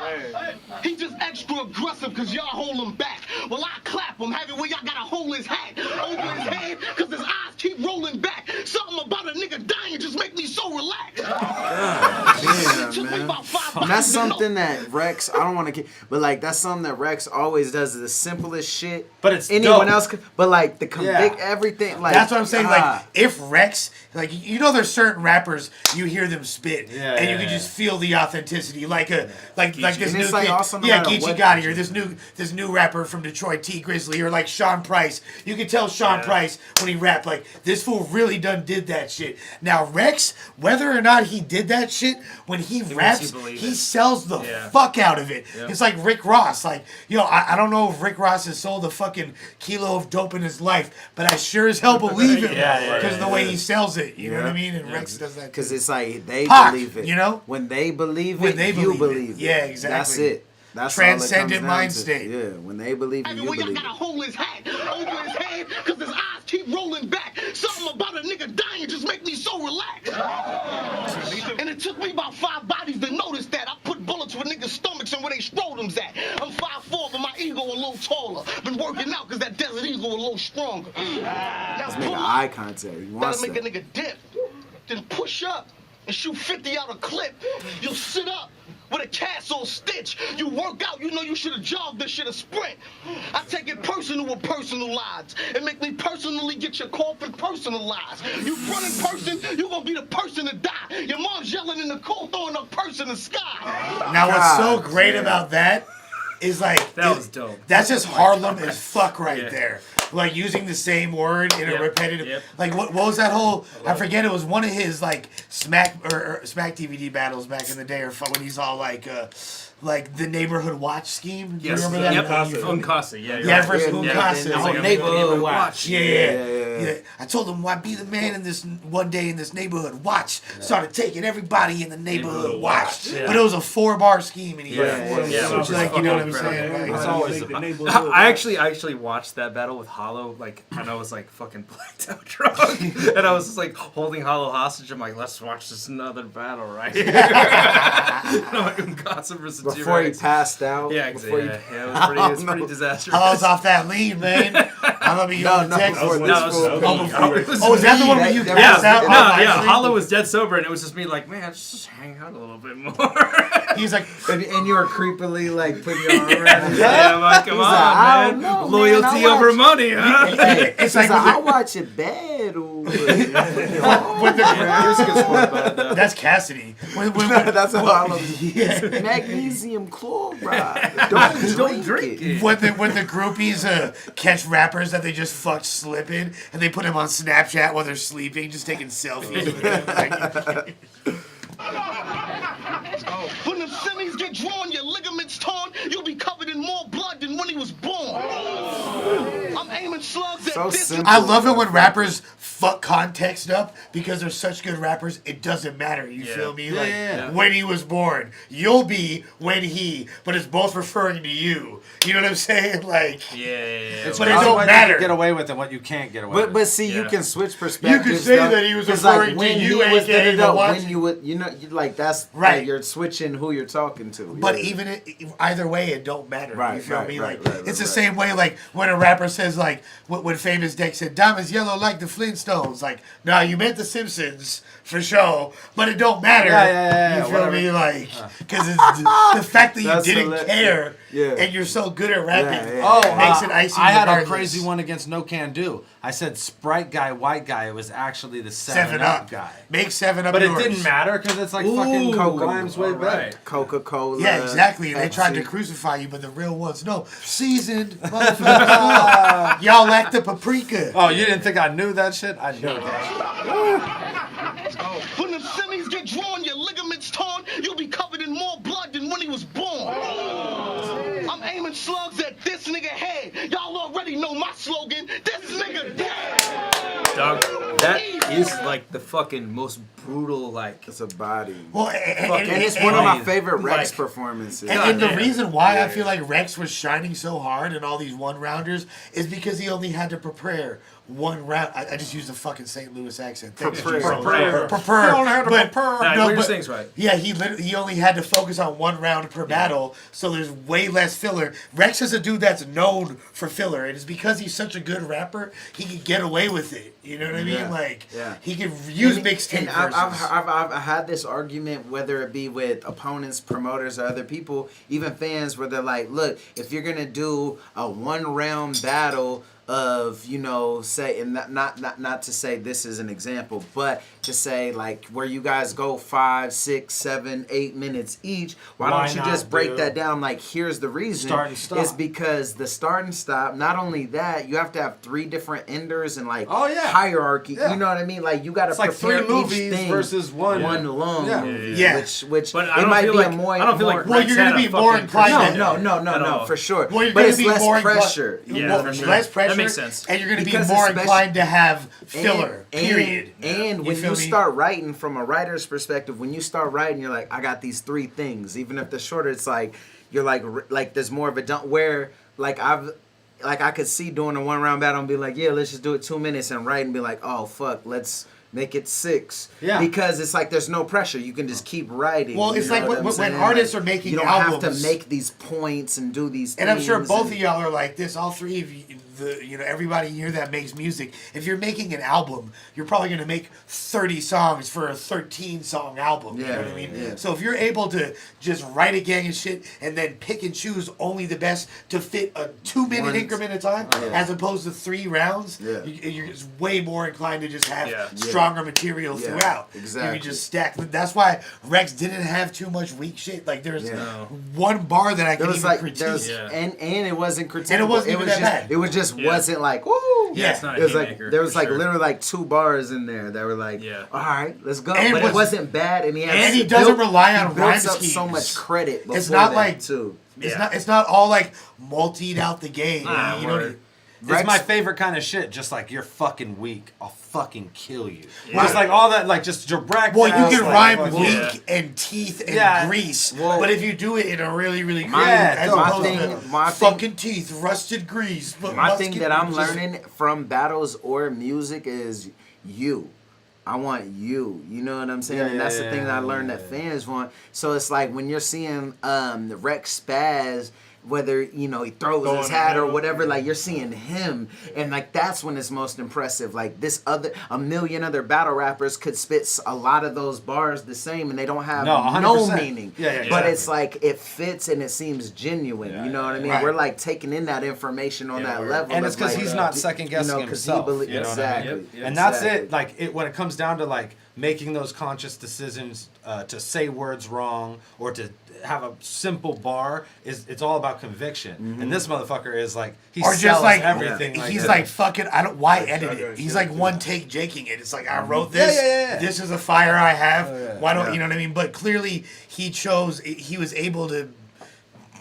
H: He just extra aggressive because y'all hold him back. Well, I clap him, have it where y'all gotta hold his hat over his head because his eyes keep rolling back. Something about a nigga dying just make me so relaxed.
A: Damn, man. And that's something that Rex, I don't want to get, but like that's something that Rex always does, the simplest shit.
C: But it's
A: anyone
C: dope.
A: else, but like the convict everything. Like
B: that's what I'm saying. Like if Rex, like you know, there's certain rappers you hear them spit, and you can just feel the authenticity. Like this new kid, Geechee Gotti, or this new rapper from Detroit, T Grizzly, or like Sean Price. You can tell Sean Price when he rapped, like this fool really did that shit. Now Rex, whether or not he did that shit, when he raps, he sells the fuck out of it. It's like Rick Ross. Like, I don't know if Rick Ross has sold a fucking kilo of dope in his life, but I sure as hell believe it because of the way he sells it. You know what I mean? And Rex does that
A: because it's like they
B: Pac,
A: believe it.
B: You know,
A: when they believe it, you believe it.
B: Yeah, exactly.
A: That's it. That's
B: transcendent mind state.
A: Yeah, when they believe it, you believe it.
H: Gotta hold his hat over his head because his eyes keep rolling back. Something about a nigga dying just make me so relaxed. And it took me about 5 bodies to notice that. I put bullets with niggas' stomachs and where they scrotums at. I'm 5'4", but my ego ego a little taller. Been working out because that desert ego a little stronger. Now
A: Let's make
H: pull
A: eye
H: up.
A: contact. You want
H: That'll make
A: that.
H: a nigga dip. Then push up and shoot 50 out a clip. You'll sit up with a cast on stitch. You work out, you know you should have jogged this shit a sprint. I take it personal with personal lives. It make me personally get your coffin personalized. You front in person, you gonna be the person to die. Your mom's yelling in the cold, throwing a purse in the sky.
B: Now what's so great about that is like
D: That was dope.
B: That's just
D: Oh my
B: Harlem
D: God.
B: as fuck right
D: Yeah.
B: there. Like using the same word in a
D: Yep.
B: repetitive.
D: Yep.
B: Like what was that whole? I forget. It was one of his like Smack or Smack DVD battles back in the day, or when he's all like the neighborhood watch scheme. Do you
D: Yes.
B: remember that?
D: Yep. Uncasa. Yeah.
B: Yeah, versus Uncasa.
D: The whole
B: Like,
D: neighborhood watch.
B: Yeah. I told him, "Why be the man in this one day in this neighborhood watch?" Started taking everybody in the neighborhood watch.
D: Yeah.
B: But it was a 4-bar scheme, and he
D: Yeah,
B: which is like, you know what I'm saying? Like,
C: It's always
D: I actually watched that battle with Hollow, like, and I was like fucking blacked out drunk, and I was just like holding Hollow hostage. I'm like, let's watch this another battle right here. I'm like, Uncasa versus
A: Before he
D: T-Rex.
A: passed out.
D: Yeah,
A: before
D: exactly. Yeah, it was pretty disastrous.
B: I was off that lean, man. I'm gonna be on the text.
A: before this fool.
B: Oh, is that the one where you
A: That-
B: passed
D: Yeah,
B: out?
D: no,
B: Oh,
D: yeah.
B: actually?
D: Hollow was dead sober, and it was just me like, man, just hang out a little bit more.
B: He's like,
A: And you were creepily like putting your arm around his
D: yeah, I'm like, come
A: He's like, I don't
D: on, man.
A: know, man.
D: Loyalty
A: I
D: over
A: watch-
D: money, huh?
B: it's
A: He's
B: like
A: like, I watch it bad.
B: with the, that's Cassidy.
A: That's how I love
B: Yeah.
A: magnesium chloride. Don't drink it.
B: When the groupies catch rappers that they just fucked slipping, and they put them on Snapchat while they're sleeping, just taking selfies with them. Like,
H: When the semis get drawn, your ligaments torn, you'll be covered in more blood than when he was born. I'm aiming slugs at
A: So
H: this.
A: simple.
B: I love it when rappers fuck context up because they're such good rappers. It doesn't matter. You feel me? Like when he was born, you'll be when he, but it's both referring to you. You know what I'm saying? Like,
D: Yeah.
B: but it don't matter.
C: Get away with and what you can't get away with.
A: But see, you
D: Yeah.
A: can switch perspectives.
B: You could say
A: though,
B: that he was
A: 'cause,
B: referring to
A: when
B: you,
A: he was
B: aka the watch-
A: when you would, you know, you, like that's
B: Right.
A: like, you're switching who you're talking to.
B: But
A: Yeah.
B: even either way, it don't matter. You
A: Right,
B: feel
A: right,
B: me?
A: right,
B: Like
A: right,
B: it's the
A: right.
B: same way. Like when a rapper says like when Famous Deck said "Diamonds yellow like the Flintstones." Like, no, you meant the Simpsons for sure, but it don't matter.
C: Yeah,
B: You feel
C: whatever.
B: me? Like because it's the fact that you
A: That's
B: didn't
A: hilarious.
B: care
A: Yeah.
B: and you're so good at rapping
A: Yeah, yeah.
C: Oh,
B: makes it icing.
C: I had a
B: regardless.
C: crazy one against No Can Do. I said Sprite guy, white guy. It was actually the
B: 7
C: 7-Up
B: Up
C: guy.
B: Make 7 Up.
C: But
B: yours.
C: it didn't matter because it's like fucking
A: Coca-
C: rhymes way better.
D: Right.
A: Coca-Cola.
B: Yeah, exactly. And they tried to
A: Pepsi.
B: crucify you, but the real ones, no, seasoned motherfucker. Y'all lack the paprika.
C: Oh, you didn't think I knew that shit? I knew that.
H: When the semis get drawn, your ligaments torn, you'll be covered in more blood than when he was born. I'm aiming slugs at this nigga head. Y'all already know my slogan. This nigga dead.
D: Dog, that is like the fucking most brutal, like.
A: It's a body.
B: Well,
A: And it's one of my favorite Rex
B: like-
A: performances.
B: And the
D: damn.
B: reason why I feel like Rex was shining so hard in all these one-rounders is because he only had to prepare one round. I just used a fucking St. Louis accent. Thanks,
A: Prepare.
B: G-Soul.
D: Prepare.
B: Prepare.
C: You only had to
B: But-
C: prepare.
D: Nah,
B: no,
D: what you're
B: but-
D: saying's right.
B: Yeah, he only had to focus on one round per battle, so there's way less filler. Rex is a dude that's known for filler, and it's because he's such a good rapper, he could get away with it. You know what I mean?
A: Yeah.
B: Like,
A: Yeah.
B: he could use
A: And
B: mixtape
A: I've
B: verses.
A: I've had this argument, whether it be with opponents, promoters, or other people, even fans, where they're like, look, if you're gonna do a 1-round battle of, you know, say, and not to say this is an example, but to say like where you guys go 5, 6, 7, 8 minutes each, why
C: Why
A: don't you
C: not
A: just break
C: do-
A: that down? Like, here's the reason.
C: Start and stop.
A: It's because the start and stop, not only that, you have to have 3 different enders and like
C: Oh, yeah.
A: hierarchy.
C: Yeah.
A: You know what I mean? Like, you got to
C: It's like
A: prepare
C: 3
A: each
C: movies
A: thing
C: versus one.
A: long
C: Yeah.
A: movie.
B: Yeah.
A: Which
D: But I
A: it
D: don't
A: might
D: feel
A: be
D: like
A: a more.
D: I don't feel like
A: more-
B: Well,
D: Rex
B: you're
D: had
B: gonna
D: a
B: be more
D: fucking
B: inclined
D: person.
A: no,
D: at all.
A: for sure.
B: Well, you're
A: But
B: gonna
A: it's
B: be
A: less
B: more inclined-
A: pressure. You
D: Yeah,
A: know
D: for
A: what I
D: sure.
A: mean?
B: Less pressure.
D: That makes sense.
B: And you're going to be
A: Because
B: more
A: especially-
B: inclined to have filler, period.
A: And
B: You
A: when
B: feel
A: you
B: me?
A: start writing from a writer's perspective, when you start writing, you're like, I got these 3 things. Even if they're shorter, it's like you're like there's more of a dump where like I could see doing a 1-round battle and be like, yeah, let's just do it 2 minutes and write and be like, oh fuck, let's Make it 6.
C: Yeah.
A: Because it's like there's no pressure. You can just keep writing.
B: Well, it's like when artists are making
A: you don't
B: albums.
A: have to make these points and do these
B: And
A: things.
B: I'm sure both of y'all are like this. All three of you, everybody here that makes music. If you're making an album, you're probably going to make 30 songs for a 13-song album. You know what I mean?
A: Yeah.
B: So if you're able to just write a gang of shit and then pick and choose only the best to fit a 2-minute increment of time, as opposed to 3 rounds, you're just way more inclined to just have stronger material throughout.
A: Exactly.
B: You can just stack. That's why Rex didn't have too much weak shit. Like there's one bar that I could even critique.
A: And it wasn't critiquable.
B: And it wasn't even that bad.
A: It was just wasn't like, woo.
D: Yeah, it's not
A: it
D: a
A: was like
D: haymaker,
A: there was
D: for
A: like
D: sure.
A: literally like 2 bars in there that were like, all right, let's go.
B: And
A: but it wasn't bad, and
B: he doesn't rely on
A: he built
B: rhyme
A: up
B: schemes.
A: so much credit.
B: It's not
A: that,
B: like
A: too.
B: It's not all like multied out the game. You know,
C: it's my favorite kind of shit. Just like you're fucking weak, I'll fucking kill you.
B: Yeah.
C: Just like all that, like just direct.
B: well, you can
C: like,
B: rhyme
C: like,
B: weak and teeth and grease, but if you do it in a really, really creative, as opposed to fucking teeth, rusted grease. But
A: my thing that I'm learning from battles or music is you. I want you. You know what I'm saying? And that's the thing that I learned that fans want. So it's like when you're seeing the Rex spaz, whether he throws his hat or whatever, like you're seeing him, and like that's when it's most impressive. Like a million other battle rappers could spit a lot of those bars the same, and they don't have no meaning. But it's like it fits and it seems genuine. You know what I mean?
B: Right.
A: We're like taking in that information on that level,
C: and it's because
A: like,
C: he's not second guessing himself.
A: Exactly.
C: And that's it. Like when it comes down to like making those conscious decisions to say words wrong or to have a simple bar, it's all about conviction. And this motherfucker is like he
B: or
C: sells
B: just like
C: everything.
B: He's like fuck it. Why edit it? He's like one take jaking it. It's like I wrote this. This is a fire I have. Why don't you know what I mean? But clearly he was able to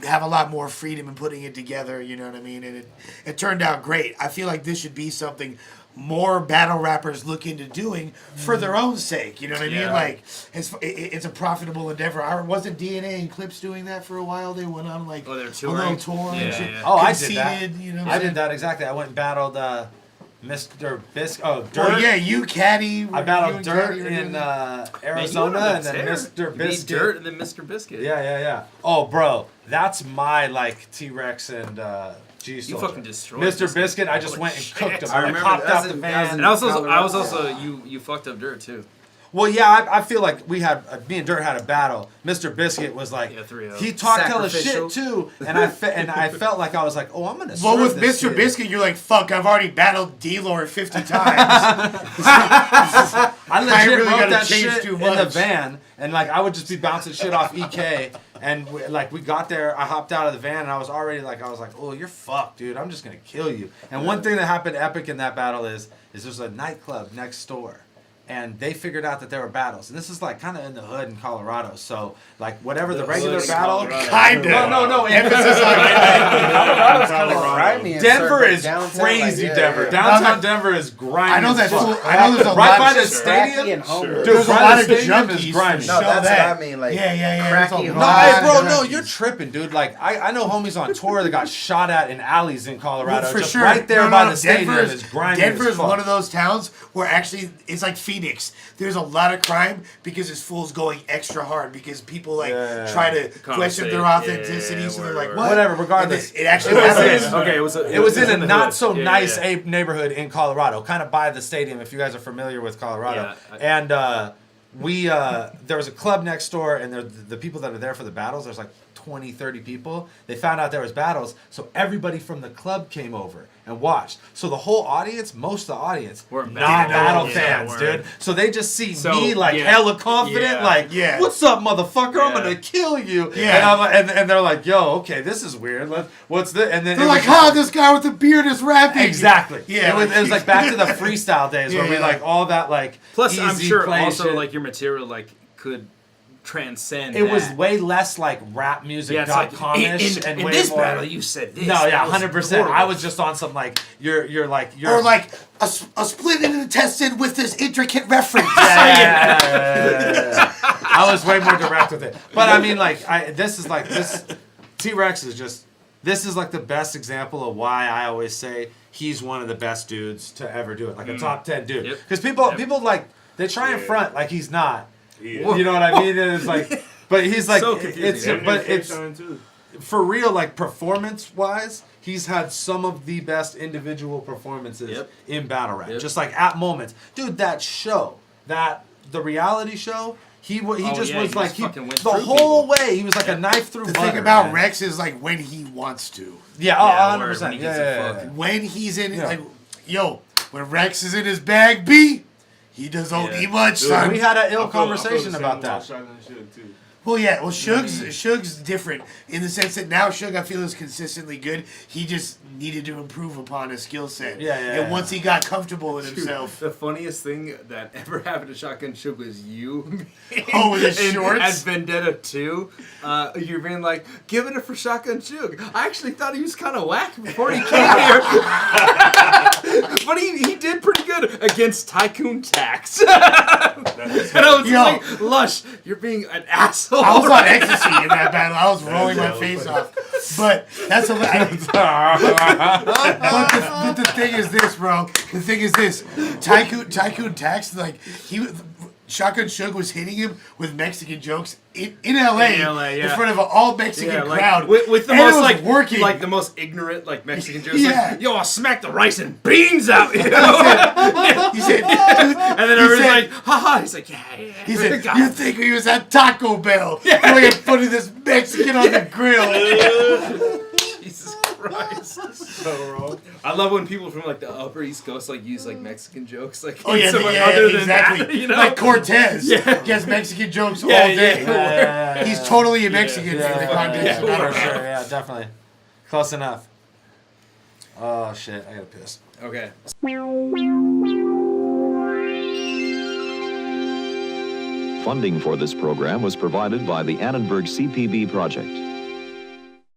B: have a lot more freedom in putting it together. You know what I mean? And it turned out great. I feel like this should be something more battle rappers look into doing for their own sake. You know what I mean? Like it's a profitable endeavor. Wasn't DNA and Clips doing that for a while? They went on like
D: they're
B: a
D: touring.
B: little tour and shit.
C: Oh, I did that.
B: You know
C: I did that exactly. I went and battled Mr. Bisk. Oh, Dirt.
B: Well, yeah, you Caddy.
C: I battled Dirt in Arizona, and then Mr. Biscuit.
D: Dirt and then Mr. Biscuit.
C: Yeah. Oh, bro, that's my like T-Rex and G Soldier.
D: You fucking destroyed
C: Mr. Biscuit. I just went and cooked him.
A: I remember
C: popped
A: that
C: out
A: was
C: the
A: in-
C: van.
D: And I was also you fucked up Dirt too.
C: Well, yeah, I feel like me and Dirt had a battle. Mr. Biscuit was like,
D: 3-0.
C: he talked hella
A: Sacrificial.
C: shit too, and I felt like I was like, oh, I'm gonna.
B: Well,
C: serve
B: with
C: this
B: Mr.
C: shit.
B: Biscuit, you're like, fuck, I've already battled D-Lord 50 times.
C: I legit
B: really
C: wrote
B: gotta
C: that
B: change
C: shit
B: too
C: in the
B: much.
C: van, and like I would just be bouncing shit off EK, and we got there. I hopped out of the van, and I was like, oh, you're fucked, dude. I'm just gonna kill you. And one thing that happened epic in that battle is there's a nightclub next door. And they figured out that there were battles, and this is like kind of in the hood in Colorado. So like whatever the regular battle,
B: Kinda.
C: no,
B: Emphasis on
C: Colorado's kind of
A: grimy in
C: Denver
A: certain
C: is
A: downtown,
C: crazy.
A: like,
C: Denver,
A: yeah.
C: downtown Denver is grimy.
B: I know
C: as
B: that.
C: fuck.
B: I know there's a
C: right
B: lot
C: by
B: of
C: the stadium.
A: Dude,
B: There's a
C: right
B: lot
C: by
B: of
C: the stadium is
B: junkies.
C: grimy.
A: No,
B: Show
A: that's
B: that.
A: what I mean. Like,
B: yeah.
A: cracky
B: There's a
C: No,
B: lot
C: hey,
B: of
C: bro, no,
B: junkies.
C: you're tripping, dude. Like, I know homies on tour that got shot at in alleys in Colorado.
B: Well, for
C: just
B: sure.
C: right there
B: No,
C: by
B: no,
C: the stadium
B: Denver's-
C: is grimy.
B: Denver's
C: as fuck.
B: one of those towns where actually it's like Phoenix. There's a lot of crime because it's fools going extra hard because people like try to question their authenticity. So they're like, what?
C: Whatever, regardless.
B: It actually happens.
C: It was in a
D: the
C: not
D: hood.
C: so
D: Yeah,
C: nice
D: yeah.
C: neighborhood in Colorado, kind of by the stadium. If you guys are familiar with Colorado, and there was a club next door, and the people that are there for the battles, there's like 20, 30 people. They found out there was battles, so everybody from the club came over and watched. So the whole audience, most of the audience,
D: We're
C: not
D: battle
C: battle fans,
D: word.
C: dude. So they just see
D: So,
C: me like
D: yeah.
C: hella confident,
D: Yeah.
C: like,
B: Yeah.
C: what's up, motherfucker? I'm
D: Yeah.
C: gonna kill you.
B: Yeah.
C: And they're like, yo, okay, this is weird. What's this? And then
B: They're
C: it
B: like,
C: was-
B: this guy with the beard is rapping.
C: Exactly.
B: Yeah.
C: It was like back to the freestyle days where we
B: Yeah.
C: like all that like.
D: Plus, I'm
C: easy
D: sure
C: play
D: also
C: shit.
D: like your material like could transcend.
C: It was
D: that.
C: way less like rapmusic.com-ish and
D: in
C: way
D: this
C: more.
D: battle you said this.
C: No, yeah,
D: That was
C: 100%. I
D: horrible.
C: was just on some like you're
B: Or like a split and intestine with this intricate reference.
C: Yeah. I was way more direct with it. But I mean, like, this T-Rex is just. This is like the best example of why I always say he's one of the best dudes to ever do it, like a top 10 dude. Because people like They try in front like he's not. Yeah. You know what I mean? And it's like, but he's like,
D: so confusing.
C: it's for real. Like performance wise, he's had some of the best individual performances in battle rap. Just like at moments, dude. That show, the reality show. He was like the whole way. He was like a knife through butter.
B: The thing about Rex is like when he wants to.
C: Yeah, 100%. Yeah.
B: When he's in, like, when Rex is in his bag, B, he doesn't need much. Son.
C: We had an ill conversation about that.
B: Well, yeah. Well, Suge's different in the sense that now Suge, I feel, is consistently good. He just needed to improve upon his skill set. And once he got comfortable with himself.
D: The funniest thing that ever happened to Shotgun Suge was you.
B: With his shorts?
D: At Vendetta 2. You're being like, give it up for Shotgun Suge. I actually thought he was kind of whack before he came here. But he did pretty good against Tycoon Tax. And I was like, Lush, you're being an asshole.
B: I was on ecstasy in that battle. I was rolling my face off. But that's but the thing is this, bro. The thing is this. Tycoon Tax, like, Shotgun Suge was hitting him with Mexican jokes in LA, in front of an all Mexican crowd.
D: With the most like working, like the most ignorant like Mexican jokes. Like, yo, I'll smack the rice and beans out. You know?
B: He said,
D: and then everyone's like, haha. He's like, yeah.
B: He said, you think he was at Taco Bell? Going and putting this Mexican on the grill.
D: Jesus Christ. So wrong. I love when people from like the Upper East Coast like use like Mexican jokes like other than
B: exactly.
D: That, you know?
B: Like Cortez gets Mexican jokes all day. He's totally a Mexican in the context of
C: for sure. Yeah, definitely. Close enough. Oh shit, I gotta piss.
D: Okay.
I: Funding for this program was provided by the Annenberg CPB Project.